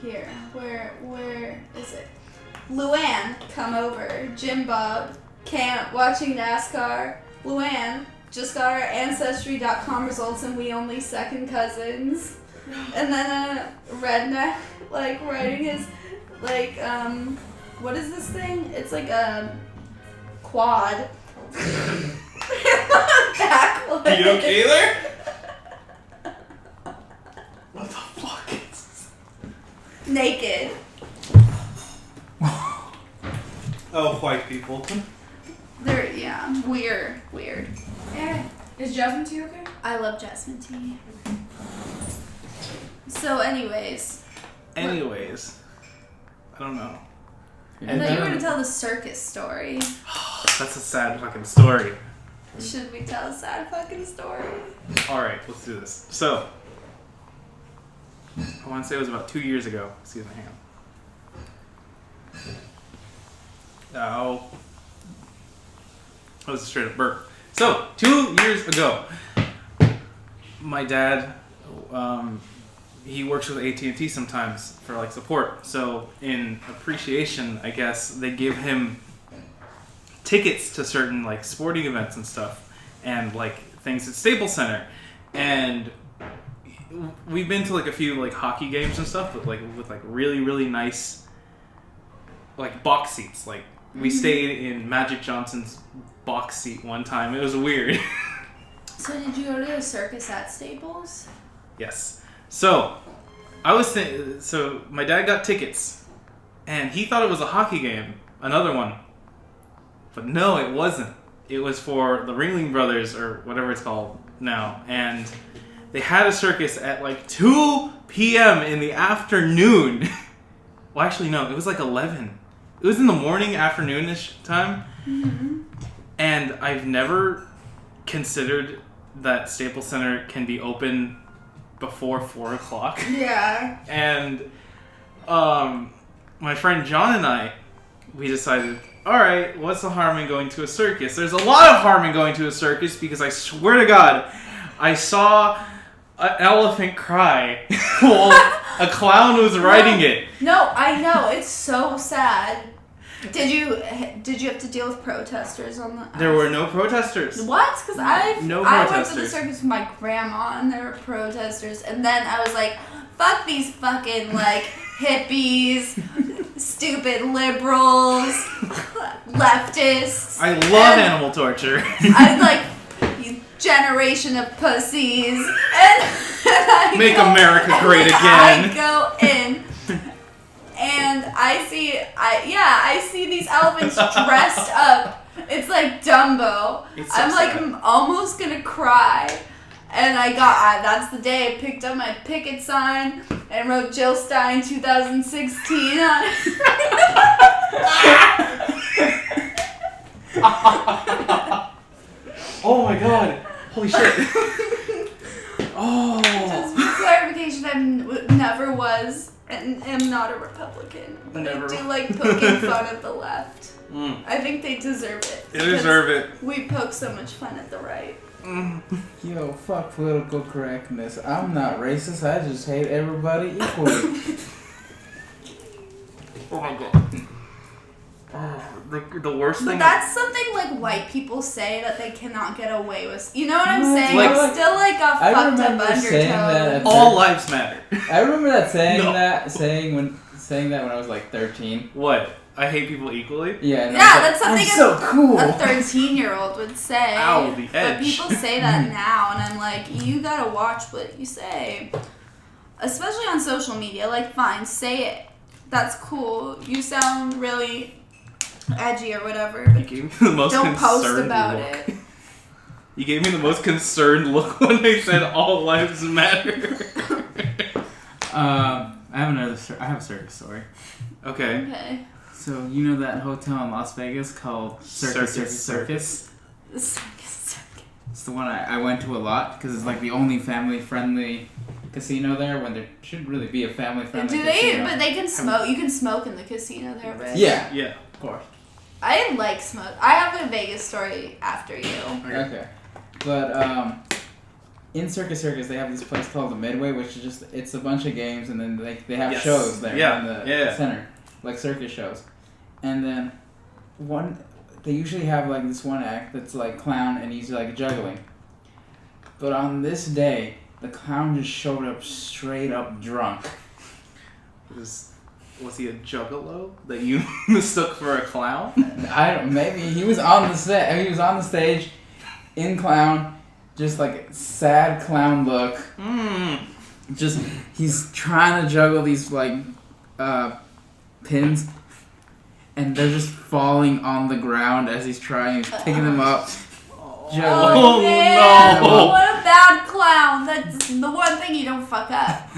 Here, where is it? Luann, come over. Jim Bob, camp, watching NASCAR. Luann, just got our Ancestry.com results and we only second cousins. And then a redneck, like, writing his, like, what is this thing? It's like a quad. Backwards. Are you okay there? What the fuck is this? Naked. Oh, white people. They're, yeah, weird. Yeah. Is Jasmine tea okay? I love jasmine tea. So anyways, Anyways, I don't know. I thought you were going to tell the circus story. That's a sad fucking story. Should we tell a sad fucking story? Alright, let's do this. So, I want to say it was about 2 years ago. Excuse me, hang on. Oh. That was a straight up burp. So, 2 years ago, my dad, he works with AT&T sometimes for like support. So, in appreciation, I guess, they give him tickets to certain like sporting events and stuff, and like things at Staples Center. And we've been to like a few like hockey games and stuff, but like with like really nice like box seats. Like we stayed in Magic Johnson's box seat one time. It was weird. So did you go to the circus at Staples? Yes. So I was so my dad got tickets, and he thought it was a hockey game, another one. But no, it wasn't. It was for the Ringling Brothers, or whatever it's called now. And they had a circus at like 2 p.m. in the afternoon. Well, actually, no. It was like 11. It was in the morning, afternoonish time. Mm-hmm. And I've never considered that Staples Center can be open before 4 o'clock. Yeah. And my friend John and I, we decided, all right, what's the harm in going to a circus? There's a lot of harm in going to a circus, because I swear to God, I saw an elephant cry while a clown was riding it. No, I know. It's so sad. Did you have to deal with protesters on the? There were no protesters. What? Because I went to the protesters. circus with my grandma and there were protesters, and then I was like, "Fuck these fucking like hippies, stupid liberals, leftists." I love animal torture. I like you generation of pussies, and I Make go- America and great then again. I go in. And I see these elephants dressed up. It's like Dumbo. It's so I'm like sad. almost gonna cry. And that's the day I picked up my picket sign and wrote Jill Stein 2016 on it. Oh my god. Holy shit. Oh. Just for clarification, I never was and am not a Republican. But Never. I do like poking fun at the left. Mm. I think they deserve it. They deserve it. We poke so much fun at the right. Yo, fuck political correctness. I'm not racist. I just hate everybody equally. Oh my god. Oh, the worst But thing. that's something like white people say that they cannot get away with. You know what I'm No, saying? like- It's still like a I fucked up remember saying that undertone. at All lives matter. I remember that saying No. saying that when I was like 13. What? I hate people equally? Yeah. And I Yeah, was like, that's something I'm so cool. A 13-year-old would say. Ow, the But edge. people say that now, and I'm like, you gotta watch what you say. Especially on social media. Like, fine, say it. That's cool. You sound really edgy or whatever, You but gave me the most don't post concerned about look. it. You gave me the most concerned look when they said all lives matter. I have a circus story. Okay. Okay. So you know that hotel in Las Vegas called Circus. Circus. It's the one I went to a lot because it's like the only family-friendly casino there when there should really be a family-friendly Do they? casino. But they can smoke. You can smoke in the casino there, right? Yeah, Yeah. of course. I didn't like smoke. I have a Vegas story after you. Okay. But in Circus they have this place called the Midway, which is just it's a bunch of games and then they have Yes. shows there Yeah, in the yeah. center, like circus shows. And then they usually have like this one act that's like clown and he's like juggling. But on this day, the clown just showed up straight up drunk. Was he a juggalo that you mistook for a clown? Maybe he was on the set. He was on the stage in clown, just like sad clown look. Just he's trying to juggle these like pins, and they're just falling on the ground as he's trying. He's picking them up, juggling. Oh, man. no. What a bad clown. That's the one thing you don't fuck up.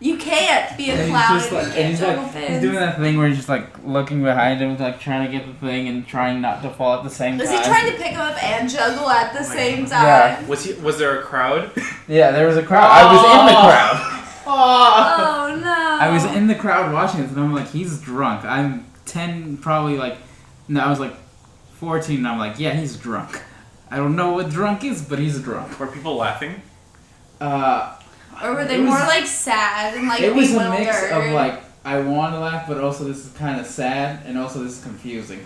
You can't be a And clown he's just if like, you and can't he's juggle like, pins. he's doing that thing where he's just like looking behind him, like trying to get the thing and trying not to fall at the same Is time. he trying to pick him up and juggle at the Oh my same God. time? Yeah. Was there a crowd? Yeah, there was a crowd. I was in the crowd. Oh no. I was in the crowd watching this, and I'm like, he's drunk. I'm 10, probably like, no, I was like 14, and I'm like, yeah, he's drunk. I don't know what drunk is, but he's drunk. Were people laughing? Or were they it was- more like sad and like It was a bewildered? mix of like, I want to laugh, but also this is kind of sad, and also this is confusing.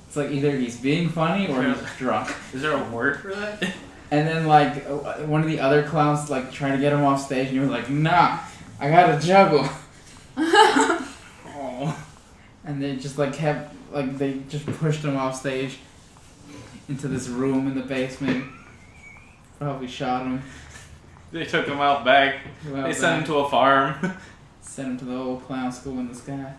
It's like either he's being funny or he's drunk. Is there a word for that? And then like one of the other clowns like trying to get him off stage, and he was like, nah, I gotta juggle. Oh. And they just like kept like they just pushed him off stage into this room in the basement. Probably shot him. They took him out back. Well, They sent him to a farm. sent him to the old clown school in the sky.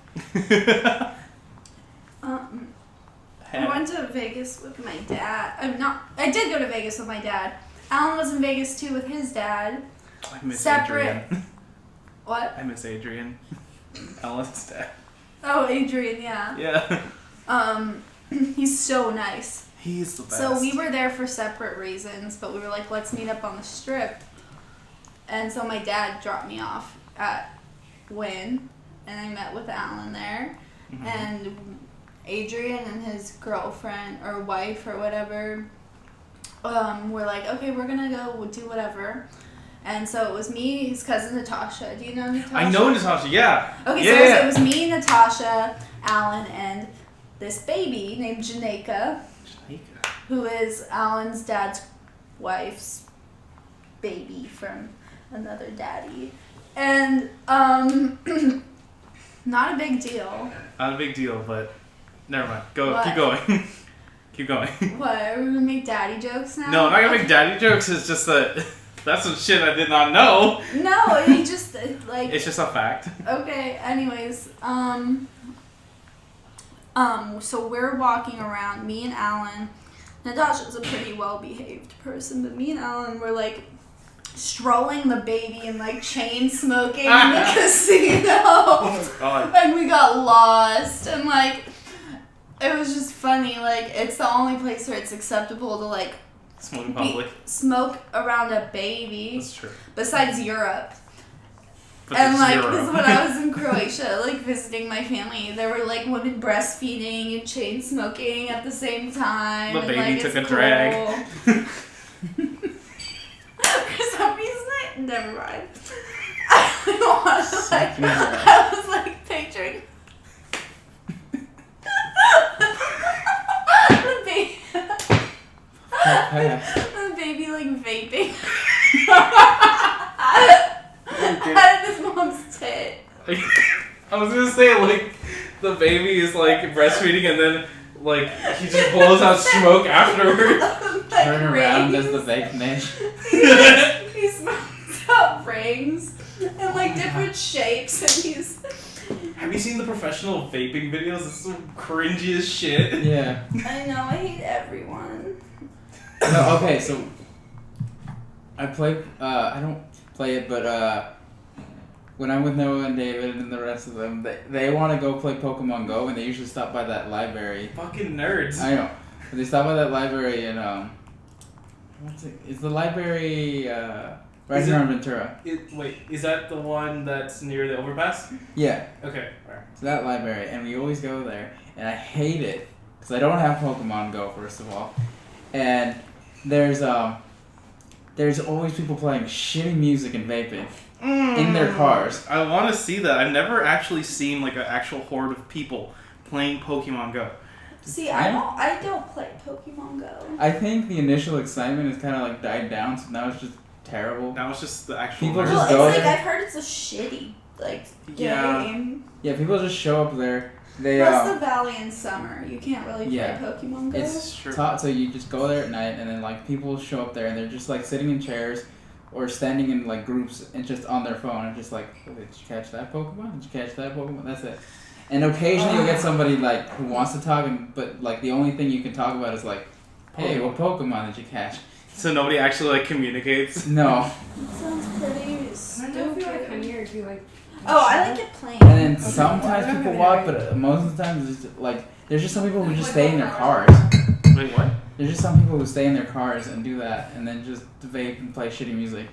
I went to Vegas with my dad. I did go to Vegas with my dad. Alan was in Vegas too with his dad. I miss Separate. Adrian. What? I miss Adrian. Alan's dad. Oh, Adrian, yeah. Yeah. He's so nice. He's the best. So we were there for separate reasons, but we were like, let's meet up on the strip. And so my dad dropped me off at Wynn, and I met with Alan there. Mhm. And Adrian and his girlfriend or wife or whatever were like, okay, we're gonna go do whatever. And so it was me, his cousin Natasha. Do you know Natasha? I know Natasha, yeah. Okay, Yeah. so it was me, Natasha, Alan, and this baby named Jamaica, who is Alan's dad's wife's baby from another daddy. And not a big deal. Not a big deal, but never mind. Go. What? Keep going. Keep going. What, are we gonna make daddy jokes now? No, I'm not gonna make daddy jokes. It's just that that's some shit I did not know. No, it just like It's just a fact. okay. Anyways, so we're walking around, me and Alan, Natasha's a pretty well-behaved person, but me and Alan were like strolling the baby and like chain smoking in the casino. Oh my god. And we got lost, and like it was just funny. Like it's the only place where it's acceptable to like Smoke in public. smoke around a baby. That's true. Besides Europe. But And there's like zero. this is when I was in Croatia, like visiting my family. There were like women breastfeeding and chain smoking at the same time. The and, baby like, took it's a drag. cool. For some reason, never mind. I was like picturing the baby. The baby like vaping out of his mom's tit. I was gonna say, like, the baby is like breastfeeding and then like he just blows out smoke afterwards. Like Turn around rings. as the fake niche. He smokes out rings and like different shapes, and he's. Have you seen the professional vaping videos? It's so cringy as shit. Yeah. I know, I hate everyone. No, okay, so I play. I don't play it, but when I'm with Noah and David and the rest of them, they want to go play Pokemon Go, and they usually stop by that library. Fucking nerds. I know. But they stop by that library and what's it? Is the library right Is here it- on Ventura? Wait, is that the one that's near the overpass? Yeah, Okay, alright. it's that library, and we always go there, and I hate it because I don't have Pokemon Go first of all, and there's always people playing shitty music and vaping in their cars. I want to see that. I've never actually seen like an actual horde of people playing Pokemon Go. See, I don't play Pokemon Go. I think the initial excitement has kind of like died down, so now it's just terrible. Now it's just the actual People nerds. just Well, go it's like there? I've heard it's a shitty like Yeah. game. Yeah, people just show up there. They Plus the Valley in summer, you can't really play Yeah. Pokemon Go. It's True. so you just go there at night, and then like people show up there, and they're just like sitting in chairs or standing in like groups and just on their phone and just like, oh, did you catch that Pokemon? Did you catch that Pokemon? That's it. And occasionally you'll get somebody like who wants to talk, but like the only thing you can talk about is like, hey, what Pokemon did you catch? So nobody actually like communicates. No. Sounds pretty I don't feel like I'm stupid. here if you like. Oh, I like it plain. And then sometimes people walk, but most of the time it's just, like there's just some people who just stay in their cars. Wait, what? There's just some people who stay in their cars and do that, and then just vape and play shitty music.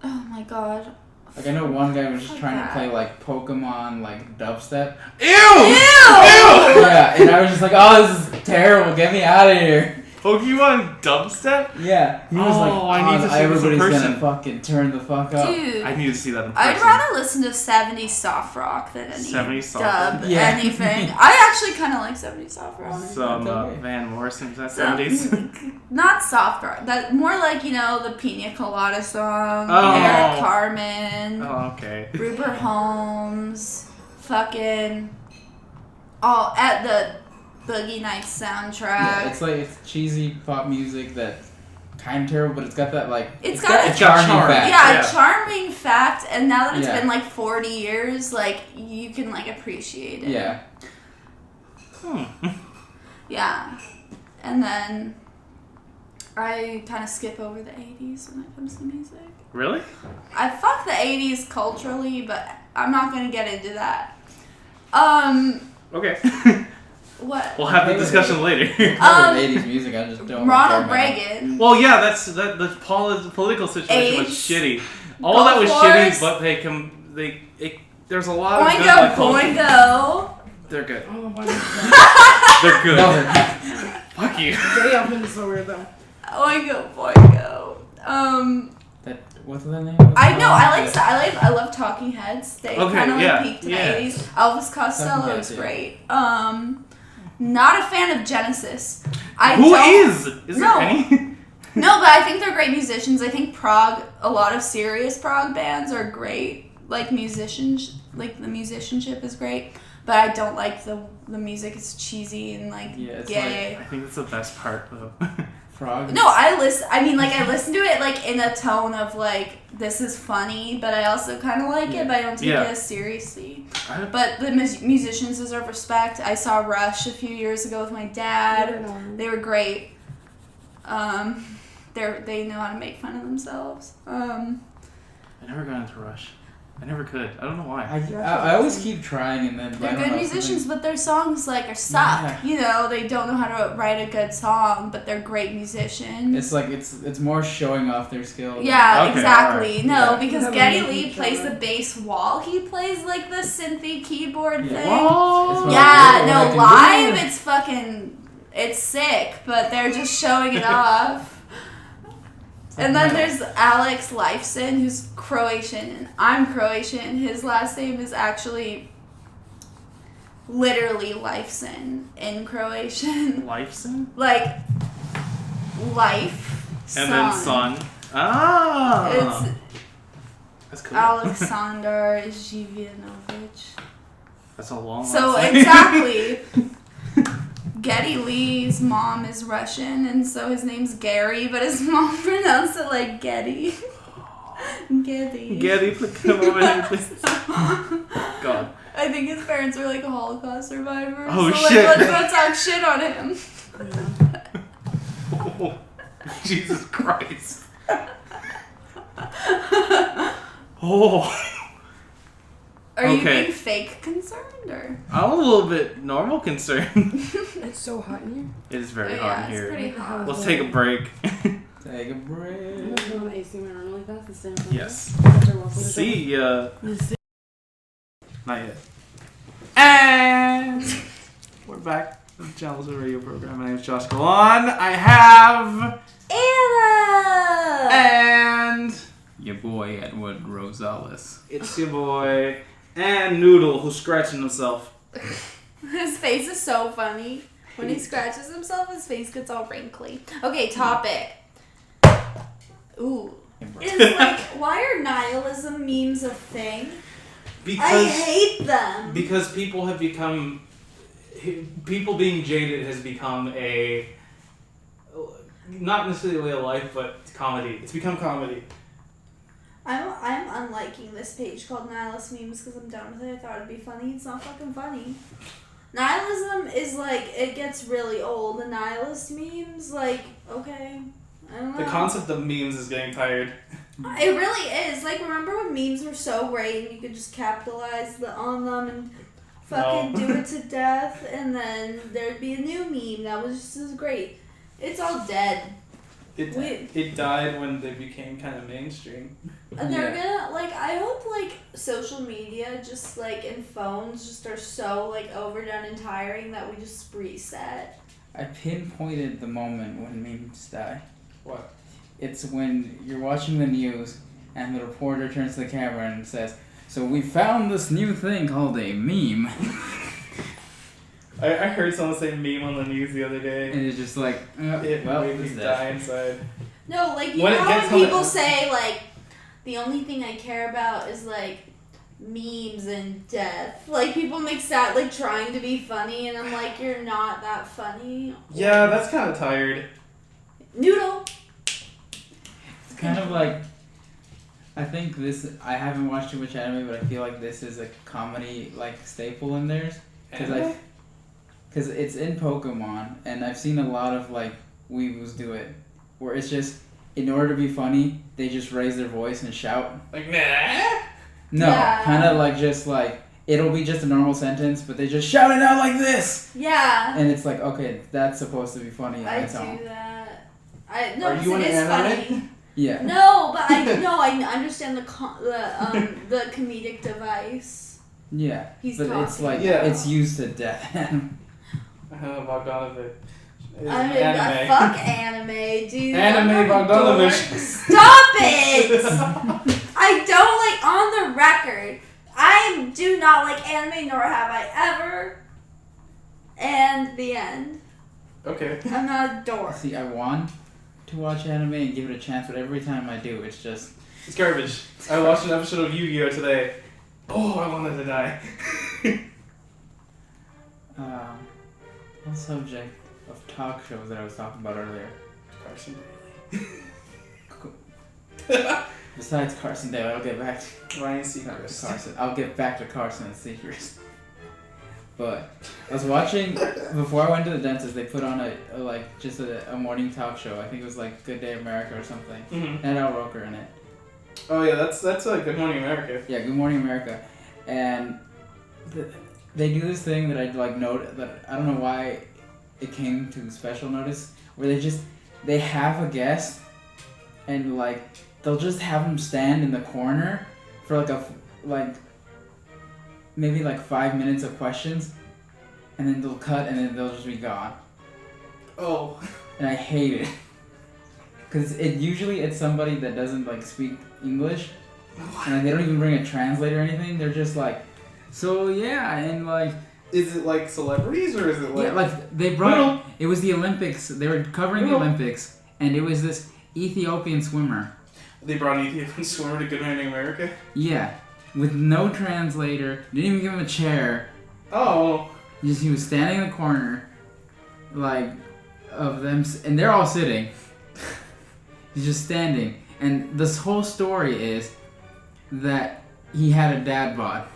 Oh my god. Like I know one guy was just Fuck trying that. to play like Pokemon like dubstep. Ew! Ew! Yeah, and I was just like, oh, this is terrible. Get me out of here. Pokemon dubstep? Yeah, he was like, Oh, I need to see this in everybody's person." gonna fucking turn the fuck up. Dude. I need to see that in person. I'd rather listen to 70s soft rock than any 70s soft dub rock? Yeah. anything. I actually kind of like 70s soft rock. Some Okay. Van Morrison, is that So- 70s? Not soft rock. That more like, you know, the Pina Colada song, Oh. Eric Carmen, Oh, okay. Rupert Holmes, fucking all at the Boogie Nights soundtrack. Yeah, it's cheesy pop music that's kind of terrible, but it's got that like It's got got a a charming charm. fact. Yeah, Yeah. a charming fact, and now that it's Yeah. been like 40 years, like you can like appreciate it. Yeah. Yeah. And then I kind of skip over the 80s when it comes to music. Really? I fuck the 80s culturally, but I'm not going to get into that. Okay. What? We'll have the discussion later. I love 80s music. I just don't. Ronald like hair metal. Reagan. Well, yeah, the political situation was AIDS. shitty. All that was Gulf shitty, Wars. but there's a lot of good. Boingo, like, boingo. They're good. Oh my god. They're good. No, they're not. Fuck you. Day off is so weird though. Boingo, boingo. That what's the name? I know. I love Talking Heads. They Okay, kind of yeah, peaked in yeah. the 80s. Elvis Costello Talking is Heads, yeah. great. Not a fan of Genesis. Who is? Is No. there any? No, but I think they're great musicians. I think a lot of serious prog bands are great. Like musicians, like the musicianship is great. But I don't like the music. It's cheesy and like Yeah, it's gay. I think that's the best part, though. Frog. No, I listen to it like in a tone of like this is funny, but I also kind of like it, but I don't take Yeah. it as seriously. I- But the musicians deserve respect. I saw Rush a few years ago with my dad. They were great. They know how to make fun of themselves. I never got into Rush. I never could. I don't know why. I always keep trying and then. They're good musicians, but their songs are suck. Yeah. You know, they don't know how to write a good song, but they're great musicians. It's like it's more showing off their skill. Yeah, Okay, exactly. alright. No, Yeah. because Have Geddy a Lee music plays genre. the bass wall. He plays like the synthy keyboard Yeah. thing. Oh. It's Yeah, what no, I can live it's sick, but they're just showing it off. And then there's Alex Lifeson, who's Croatian, and I'm Croatian. His last name is actually literally Lifeson in Croatian. Lifeson? Like, life, And then Son. Ah! It's That's cool. Aleksandar Živjanovic. That's a long So last name. exactly, Geddy Lee's mom is Russian, and so his name's Gary, but his mom pronounced it like Geddy. Geddy. Geddy, come over here, please. God. I think his parents were like Holocaust survivors. Oh, so shit. Like, let's go talk shit on him. Oh, Jesus Christ. Oh. Are you Okay. being fake concerned or? I'm a little bit normal concerned. It's so hot in here. It is very Oh, hot yeah, in it's here. pretty hot. Let's take a break. Take a I'm break. gonna turn on the AC when I normally fast and stay in front. Yes. You're welcome to See ya. join. Not yet. And we're back on the Channeloso radio program. My name is Josh Galan. I have Anna! and Your boy Edward Rosales. it's your boy and Noodle who's scratching himself. His face is so funny. When he scratches himself, his face gets all wrinkly. Okay, topic. Ooh. Is like, why are nihilism memes a thing? I Because hate them. because people have become people being jaded has become a not necessarily a way of life, but it's comedy. It's become comedy. I'm unliking this page called Nihilist Memes because I'm done with it. I thought it'd be funny. It's not fucking funny. Nihilism is like, it gets really old. The nihilist memes, like, okay. I don't know. The concept of memes is getting tired. It really is. Like, remember when memes were so great and you could just capitalize on them and fucking No. do it to death, and then there'd be a new meme that was just as great. It's all dead. It died when they became kind of mainstream. And they're gonna, like, I hope, like, social media just, like, and phones just are so, like, overdone and tiring that we just reset. I pinpointed the moment when memes die. What? It's when you're watching the news and the reporter turns to the camera and says, "So we found this new thing called a meme." I heard someone say meme on the news the other day. And it's just like, It well, made me it's die dead. inside. No, like, you When know it how gets when on people the- say, like, the only thing I care about is, like, memes and death. Like, people make that, like, trying to be funny, and I'm like, you're not that funny. Yeah, that's kind of tired. Noodle. It's kind of like, I think this, I haven't watched too much anime, but I feel like this is a comedy, like, staple in theirs. Anime? Because it's in Pokemon, and I've seen a lot of, like, weeboos do it, where it's just, in order to be funny, they just raise their voice and shout. Like, nah. No, Yeah. kind of like just like, it'll be just a normal sentence, but they just shout it out like this! Yeah. And it's like, okay, that's supposed to be funny on I its do own. that. Are Are you it an is anime? funny. Yeah. No, but I understand the comedic device. Yeah. He's But it's talking. like, Yeah. it's used to death. Anna Bogdanovic. Is I mean, anime. fuck anime, dude. Anime I'm not Bogdanovic. dork. Stop it! I don't like, on the record, I do not like anime, nor have I ever. And the end. Okay. I'm not a dork. See, I want to watch anime and give it a chance, but every time I do, it's just, It's garbage. I watched an episode of Yu-Gi-Oh! Today. Oh, I wanted to die. on subject of talk shows that I was talking about earlier. Carson Besides Carson Daly, I'll get back to Ryan Not Seacrest. Carson. I'll get back to Carson and Seacrest. But I was watching before I went to the dentist. They put on a morning talk show. I think it was like Good Day America or something. Mm-hmm. And Al Roker in it. Oh yeah, that's like Good Morning America. Yeah, Good Morning America, and they do this thing that I like note that I don't know why it came to special notice, where they have a guest, and like they'll just have them stand in the corner for maybe 5 minutes of questions, and then they'll cut, and then they'll just be gone. Oh. And I hate it. Because it's somebody that doesn't like speak English, and they don't even bring a translator or anything. They're just like, so yeah, and like. Is it like celebrities or is it like? Yeah, like they brought. It was the Olympics. They were covering the Olympics, and it was this Ethiopian swimmer. They brought an Ethiopian swimmer to Good Morning America. Yeah, with no translator. Didn't even give him a chair. Oh. He was standing in the corner, like, of them, and they're all sitting. He's just standing, and this whole story is that he had a dad bod,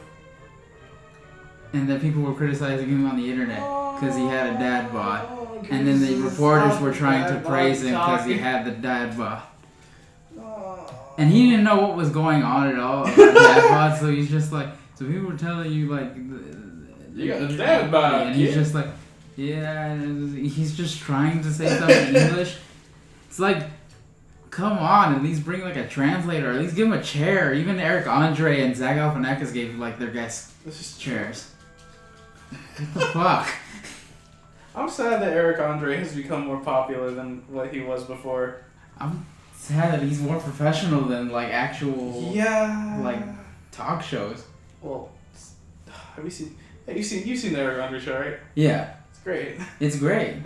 and that people were criticizing him on the internet because he had a dad bod, and then the reporters were trying to praise him because he had the dad bod. And he didn't know what was going on at all about dad bod, so he's just like, so people were telling you like, you got the dad bod, and he's just like, yeah, and he's just trying to say something in English. It's like, come on, at least bring like a translator, or at least give him a chair. Even Eric Andre and Zach Galifianakis gave like their guests chairs. What the fuck? I'm sad that Eric Andre has become more popular than what he was before. I'm sad that he's more professional than like actual like talk shows. Well, have you seen? You've seen the Eric Andre show, right? Yeah. It's great. It's great.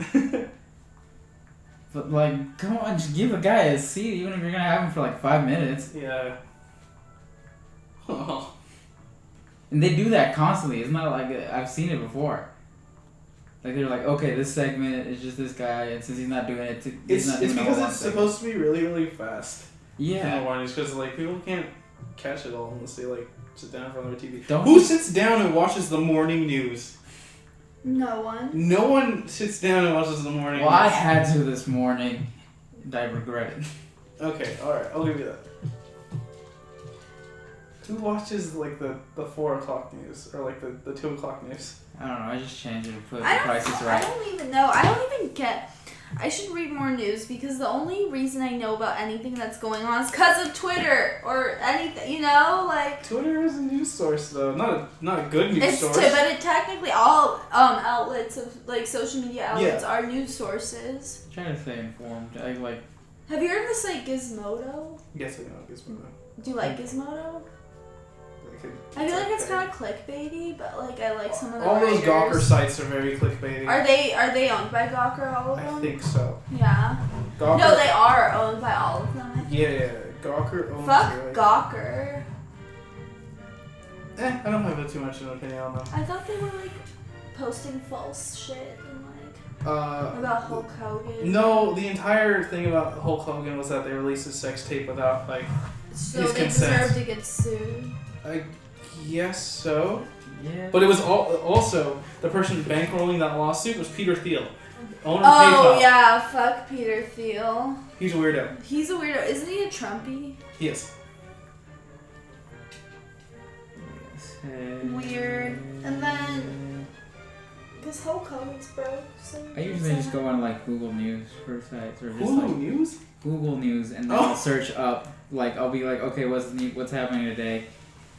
But like, come on, just give a guy a seat, even if you're gonna have him for like 5 minutes. Yeah. Oh. And they do that constantly. It's not like I've seen it before. Like they're like, okay, this segment is just this guy, and since he's not doing it, It's because it's segment. supposed to be really, really fast. Yeah. In the mornings, because like people can't catch it all unless they like sit down in front of their TV. Don't Who you- sits down and watches the morning news? No one. No one sits down and watches the morning Well, news. I had to this morning, and I regret it. Okay, alright, I'll give you that. Who watches like the 4 o'clock news or like the 2 o'clock news? I don't know. I just changed it to put the I prices don't right. even know. I don't even get. I should read more news because the only reason I know about anything that's going on is because of Twitter or anything. You know, like. Twitter is a news source though, not a good news It's source. but it technically all outlets of like social media outlets are news sources. I'm trying to stay informed. I like. Have you heard of the site Gizmodo? Yes, I know. Gizmodo. Do you like Gizmodo? I feel like it's kind of clickbaity, but like I like some of the all those writers. Gawker sites are very clickbaity. Are they owned by Gawker, all of them? I think so. Yeah. Gawker. No, they are owned by all of them. I think. Yeah, Gawker owns. Fuck like, Gawker. I don't have too much of an opinion on them. I thought they were like posting false shit and like Uh, about Hulk Hogan. no, the entire thing about Hulk Hogan was that they released a sex tape without like. So his they consent. deserve to get sued. I guess so. Yeah. But it was also the person bankrolling that lawsuit was Peter Thiel, owner of Oh PayPal. yeah, fuck Peter Thiel. He's a weirdo. He's a weirdo. Isn't he a Trumpy? He is. Weird. And then, because Hulk Hogan's broke, so. I usually just go on like Google News for sites or just Hulu like News? Google News, and then I'll search up like I'll be like, okay, what's happening today,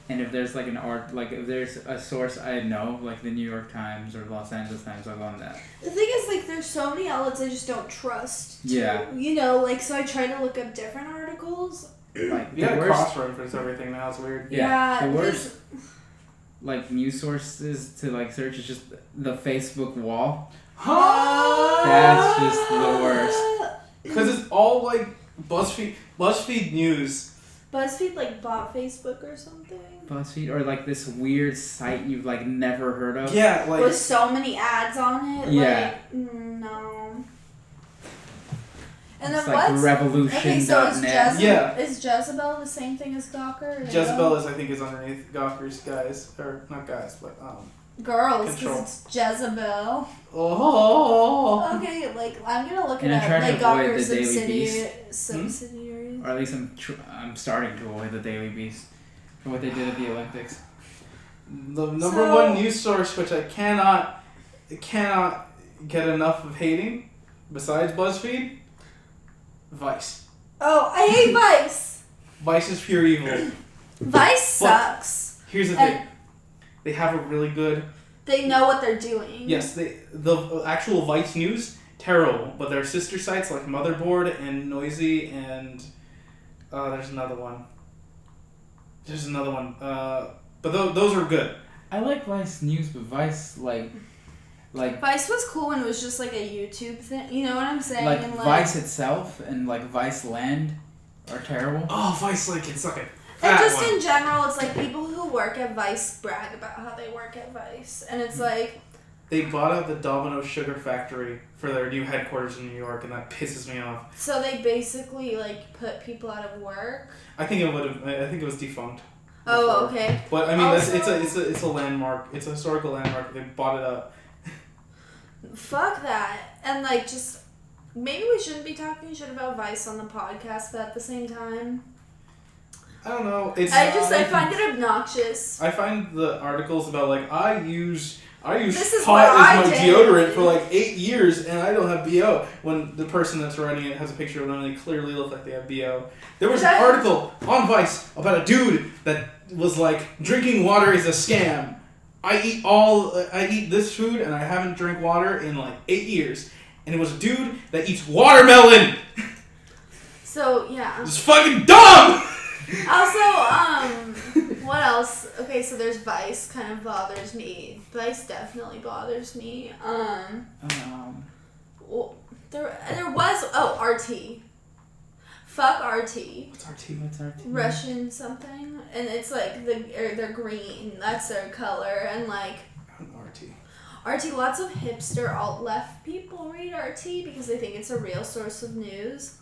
and if there's like an art, like if there's a source I know, like the New York Times or Los Angeles Times, I'll go on that. The thing is, like, there's so many outlets I just don't trust. Yeah. You know, like, so I try to look up different articles. Like You the gotta worst, cross-reference everything now, it's weird. yeah, the because- worst like news sources to like search is just the Facebook wall. That's just the worst. Because it's all like BuzzFeed News. BuzzFeed, like, bought Facebook or something. BuzzFeed or like this weird site you've like never heard of. Yeah, like With so many ads on it. Yeah. Like, no. And It's then like what's... revolution.net. Okay, so is Yeah. Is Jezebel the same thing as Gawker? or no? Jezebel is, I think, is underneath Gawker's guys, or not guys, but Girls, Control. because it's Jezebel. Oh. Okay, like, I'm gonna look And it I up. try to Like, got avoid her the Daily subsidiaries. Or at least I'm starting to avoid the Daily Beast for what they did at the Olympics. The number one news source, which I cannot get enough of hating, besides BuzzFeed, Vice. Oh, I hate Vice. Vice is pure evil. Vice sucks. Here's the thing. They have a really good... They know what they're doing. Yes, the actual Vice News, terrible. But their sister sites like Motherboard and Noisy and... there's another one. But those are good. I like Vice News, but Vice, like Vice was cool when it was just like a YouTube thing. You know what I'm saying? like and, Vice itself and like Vice Land are terrible. Oh, Vice can suck it. And just in general, it's like people who work at Vice brag about how they work at Vice. And it's like... They bought out the Domino Sugar Factory for their new headquarters in New York, and that pisses me off. So they basically like put people out of work? I think it was defunct. Oh, before. okay. But I mean, Also- it's a landmark. It's a historical landmark. They bought it up. Fuck that. And like just... Maybe we shouldn't be talking shit about Vice on the podcast, but at the same time... I don't know. I find it obnoxious. I find the articles about like I use This is pot what as I my did. deodorant for like 8 years and I don't have BO. When the person that's writing it has a picture of them and they clearly look like they have BO. There was an article on Vice about a dude that was like drinking water is a scam. I eat this food and I haven't drank water in like 8 years. And it was a dude that eats watermelon. So, yeah. It's fucking dumb. Also, what else? Okay, so there's Vice, kind of bothers me. Vice definitely bothers me. Well, there was RT. Fuck RT. What's RT? What's RT? Russian something, and it's like they're green. That's their color, and like RT. Lots of hipster alt left people read RT because they think it's a real source of news.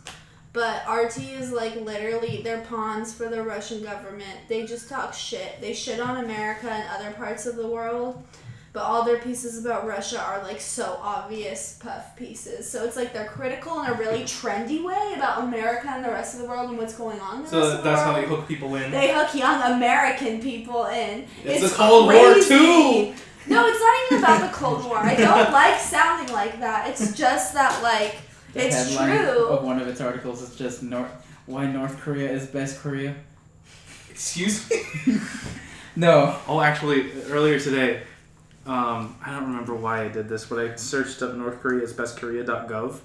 But RT is like literally they're pawns for the Russian government. They just talk shit. They shit on America and other parts of the world. But all their pieces about Russia are like so obvious puff pieces. So it's like they're critical in a really trendy way about America and the rest of the world and what's going on in the rest of the world. So that's how they hook people in. They hook young American people in. It's the Cold War too. No, it's not even about the Cold War. I don't like sounding like that. It's just that like The it's headline true. of one of its articles is just why North Korea is best Korea. Excuse me? No. Oh, actually, earlier today, I don't remember why I did this, but I searched up North Korea's bestkorea.gov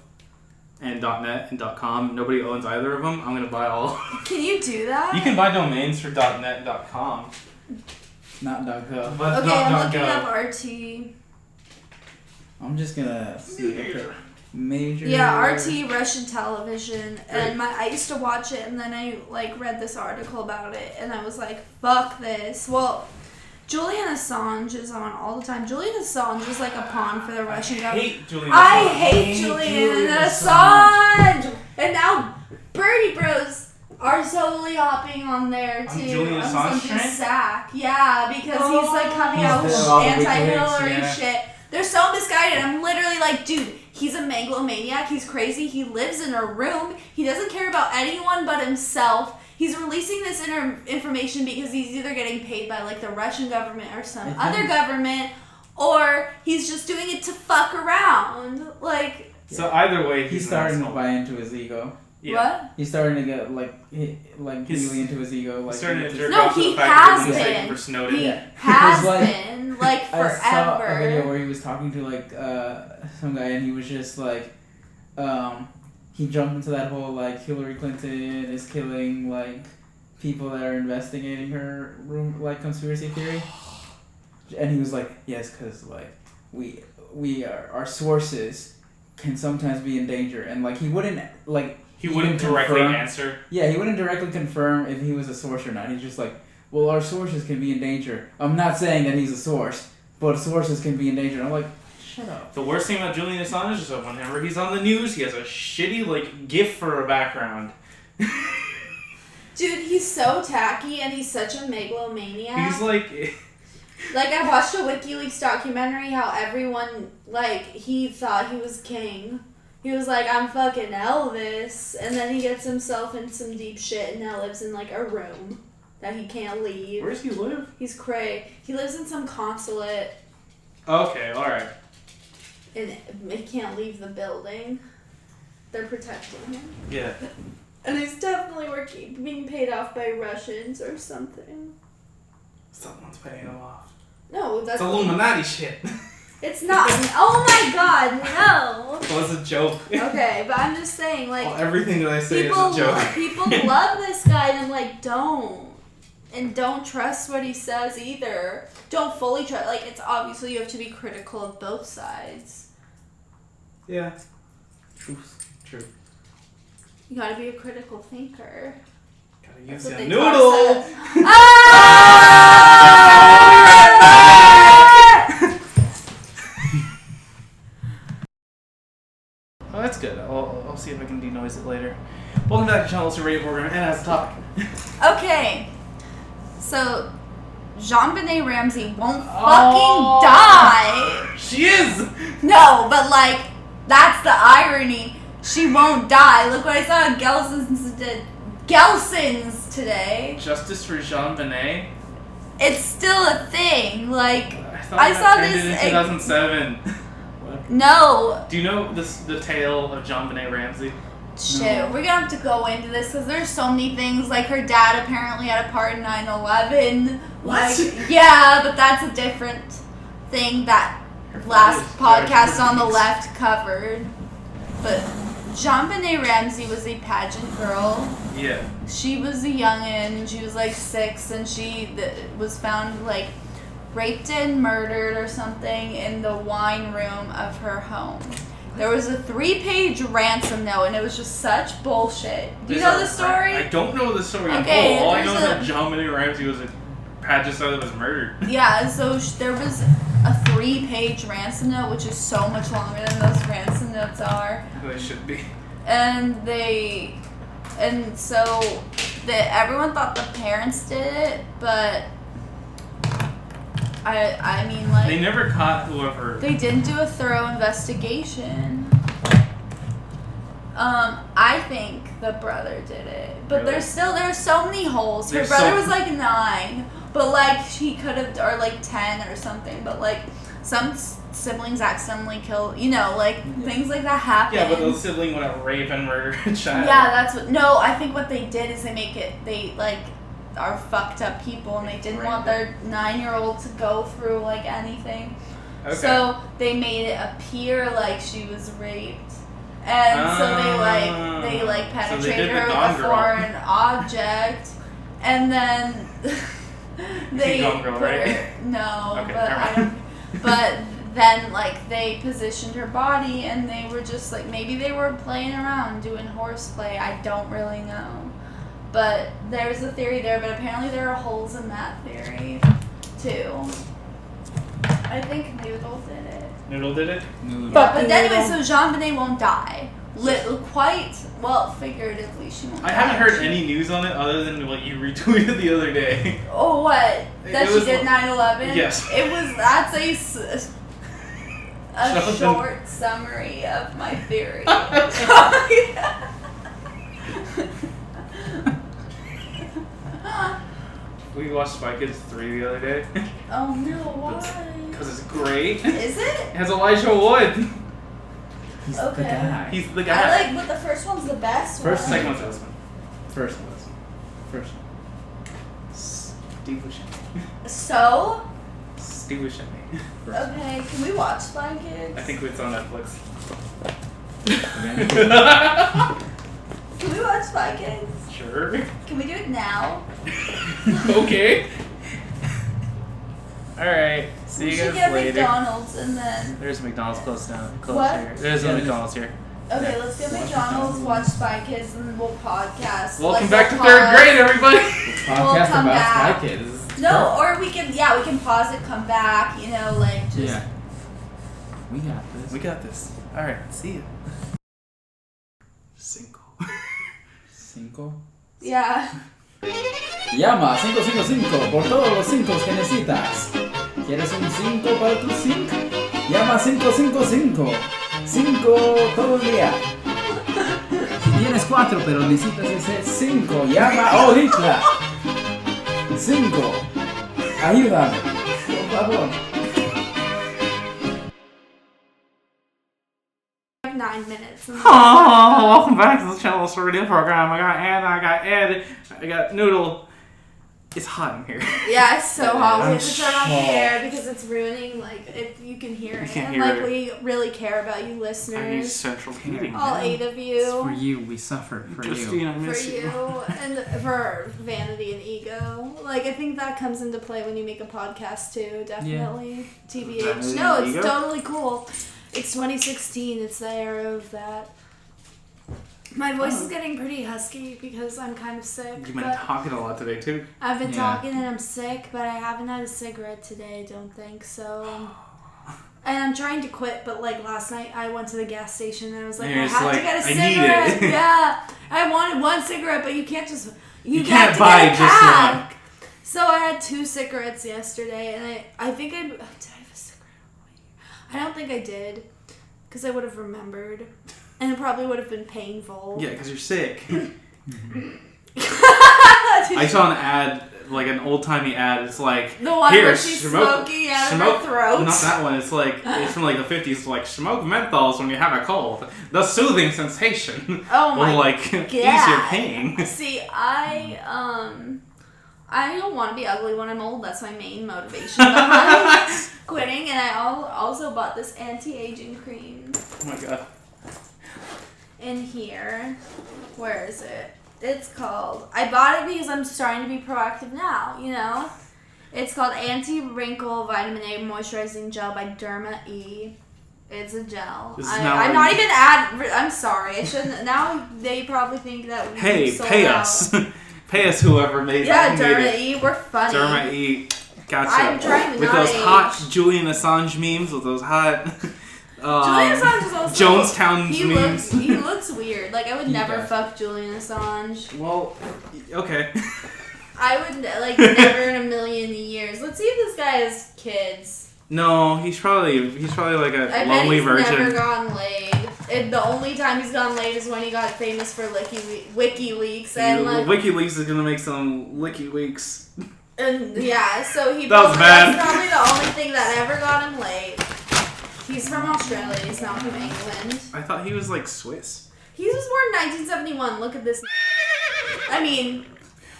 and .net and .com. Nobody owns either of them. I'm going to buy all. Can you do that? You can buy domains for .net and .com. Not .gov. But Okay, I'm not looking .gov. up RT. I'm just gonna see. Major. Yeah, RT Russian television, and I used to watch it, and then I like read this article about it, and I was like, "Fuck this." Well, Julian Assange is on all the time. Julian Assange is like a pawn for the Russian government. I hate Julian Assange, and now Birdie Bros are totally hopping on there too. Julian Assange train? Sack, yeah, because he's like coming out with He's all the anti-Hillary WikiLeaks, yeah. shit. They're so misguided. I'm literally like, dude, he's a megalomaniac. He's crazy. He lives in a room. He doesn't care about anyone but himself. He's releasing this information because he's either getting paid by like the Russian government or some other government, or he's just doing it to fuck around. Like, So either way, He's starting to buy into his ego. Yeah. what? He's starting to get really into his ego. Like He's starting to jerk No, off to he the fact has that he's been. waiting for Snowden. He Yeah. has Because, like, been like I saw a video forever. where he was talking to like some guy, and he was just like, he jumped into that whole like Hillary Clinton is killing like people that are investigating her conspiracy theory, and he was like, yes, because like we are our sources can sometimes be in danger, and like he wouldn't directly answer. Yeah, he wouldn't directly confirm if he was a source or not. He's just like, well, our sources can be in danger. I'm not saying that he's a source, but sources can be in danger. And I'm like, shut up. The worst thing about Julian Assange is that whenever he's on the news, he has a shitty like GIF for a background. Dude, he's so tacky and he's such a megalomaniac. He's like, Like, I watched a WikiLeaks documentary how everyone, like, he thought he was king. He was like, I'm fucking Elvis. And then he gets himself in some deep shit and now lives in, like, a room that he can't leave. Where does he live? He's cray. He lives in some consulate Okay, alright. and he can't leave the building. They're protecting him. Yeah. And he's definitely being paid off by Russians or something. Someone's paying him off. No, that's... It's Illuminati shit. It's not. Oh my god, no. It was a joke. Okay, but I'm just saying, like... Well, everything that I say people, is a joke. People love this guy, and I'm like, don't. And don't trust what he says either. Don't fully trust. Like, it's obviously you have to be critical of both sides. Yeah. True. You gotta be a critical thinker. Gotta That's use what your they noodle. taught us. Oh, that's good. I'll see if I can denoise it later. Welcome back to channeloso radio program. Anna has a topic. Okay. So, Jonbenét Ramsey won't fucking die. She is! No, but like, that's the irony. She won't die. Look what I saw at Gelson's today. Justice for Jonbenet? It's still a thing. Like, I saw that ended this in 2007. No. Do you know the tale of Jonbenét Ramsey? Shit, No. we're gonna have to go into this because there's so many things. Like, her dad apparently had a part in 9/11. What? Like, yeah, but that's a different thing that last podcast on the left covered. But Jonbenét Ramsey was a pageant girl. Yeah. She was a youngin'. She was like 6, and she was found like raped and murdered or something in the wine room of her home. There was a 3-page ransom note, and it was just such bullshit. Do you know the story? I don't know the story Okay, at all. All I know is there's that Jonbenét Ramsey was a pageant star that was murdered. Yeah, so there was a 3-page ransom note, which is so much longer than those ransom notes are. They should be. And so everyone thought the parents did it, but I mean, like, They never caught whoever. they didn't do a thorough investigation. I think the brother did it, but Really? there are so many holes. Her There's brother so- was like 9, but like he could have, or like 10 or something. But like some siblings accidentally kill, like things like that happen. Yeah, but those siblings went out rape and murder a child. Yeah, that's what. No, I think what they did is they like are fucked up people, and they didn't want their 9-year-old to go through like anything. Okay. So they made it appear like she was raped, and so they penetrated her with a foreign object, and then they Gone Girl, put right? her. No, Okay, but never I mind. don't. But then like they positioned her body, and they were just like, maybe they were playing around doing horseplay. I don't really know. But there's a theory there, but apparently there are holes in that theory, too. I think Noodle did it. Noodle did it? But anyway, so Jonbenét won't die. Figuratively, she won't die. I haven't heard any news on it other than what you retweeted the other day. Oh, what? That It she was did 9/11? Yes. That's a Jonathan- short summary of my theory. We watched Spy Kids 3 the other day. Oh no, why? Because it's great. Is it? It has Elijah Wood. He's Okay. the guy. He's the I guy. like, but the first one's the best First one. Second one's this one. First one. Steve Buscemi. So? Steve Buscemi. Okay, can we watch Spy Kids? I think it's on Netflix. Can we watch Spy Kids? Sure. Can we do it now? Okay. Alright. See we you should guys get later. McDonald's and then... There's McDonald's close What? here. There's a Yeah, McDonald's here. Okay, let's get McDonald's, watch Spy Kids, and we'll podcast. Welcome Like, back to we'll 3rd pause. grade, everybody. Podcast come about back. Spy Kids. This is No, perfect. or we can pause it, come back, just... Yeah. We got this. We got this. Alright, see you. Cinco. Yeah. Llama 555 por todos los 5 que necesitas. ¿Quieres un 5 para tu zinc? Llama 555. 5 todo el día. Si tienes 4 pero necesitas ese 5, llama ahorita. 5. Ayúdame, por favor. 9 minutes. Oh, welcome back to the channeloso radio program. I got Anna, I got Ed, I got Noodle. It's hot in here. Yeah, it's so hot. We I'm have to turn off the shocked. air because it's ruining, like, if you can hear it. can't And, hear like, it. we really care about you I need listeners. central heating. All man. 8 of It's for you. you. We suffer for Justine, you. I For miss you. And for vanity and ego. Like, I think that comes into play when you make a podcast, too. Definitely. TBH. Vanity No, and it's ego? totally cool. It's 2016. It's the era of that. My voice is getting pretty husky because I'm kind of sick. You've been but talking a lot today, too. I've been Yeah. talking and I'm sick, but I haven't had a cigarette today, I don't think so. And I'm trying to quit, but like last night I went to the gas station and I was like, And I you're just have to like, get a I need cigarette. it. Yeah, I wanted one cigarette, but you can't just You got can't to buy get a just pack. So I had 2 cigarettes yesterday, and I think did I have a cigarette? I don't think I did, because I would have remembered, and it probably would have been painful. Yeah, because you're sick. I saw an ad, like an old-timey ad. It's like, The one here, where she's smoking out of her throat. Not that one. It's like, it's from like the 50s. It's like, smoke menthols when you have a cold. The soothing sensation Oh my will like ease your pain. See, I don't want to be ugly when I'm old. That's my main motivation behind quitting. And I also bought this anti-aging cream Oh my god. in here. Where is it? It's called... I bought it because I'm starting to be proactive now, you know? It's called Anti-Wrinkle Vitamin A Moisturizing Gel by Derma E. It's a gel. This is now I'm a- not even I'm sorry. I shouldn't... Now they probably think that we Hey, sold pay out. us. Pay us whoever made Yeah, who made Derma it. E. We're funny. Derma E. Gotcha. I'm trying to With not those age. hot Julian Assange memes, with those hot Julian Assange is also... Jonestown he memes. looks weird. Like, I would He never does. fuck Julian Assange. Well, okay. I would, like, never in a million years. Let's see if this guy has kids. No, he's probably like a I bet lonely he's virgin. never gotten laid. And the only time he's gotten laid is when he got famous for WikiLeaks. And, like, WikiLeaks is gonna make some licky leaks. and yeah, so he That was bad. that's probably the only thing that ever got him laid. He's from Australia, he's not from England. I thought he was like Swiss. He was born in 1971. Look at this. I mean,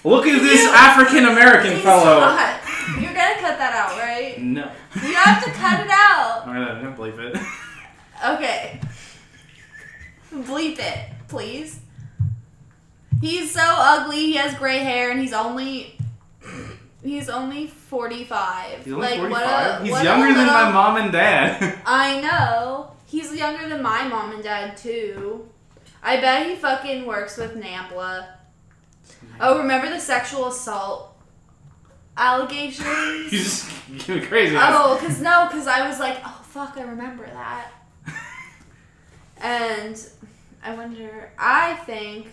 Look at this You- African American he's fellow. hot. You're gonna cut that out, right? No. You have to cut it out. I don't believe it. Okay. Bleep it, please. He's so ugly. He has gray hair, and he's only 45. He's only like 45. What He's a younger than my little- mom and dad. I know. He's younger than my mom and dad too. I bet he fucking works with NAMPLA. Oh, remember the sexual assault allegations? He's just getting crazy. Oh, because I was like, oh, fuck, I remember that. And I think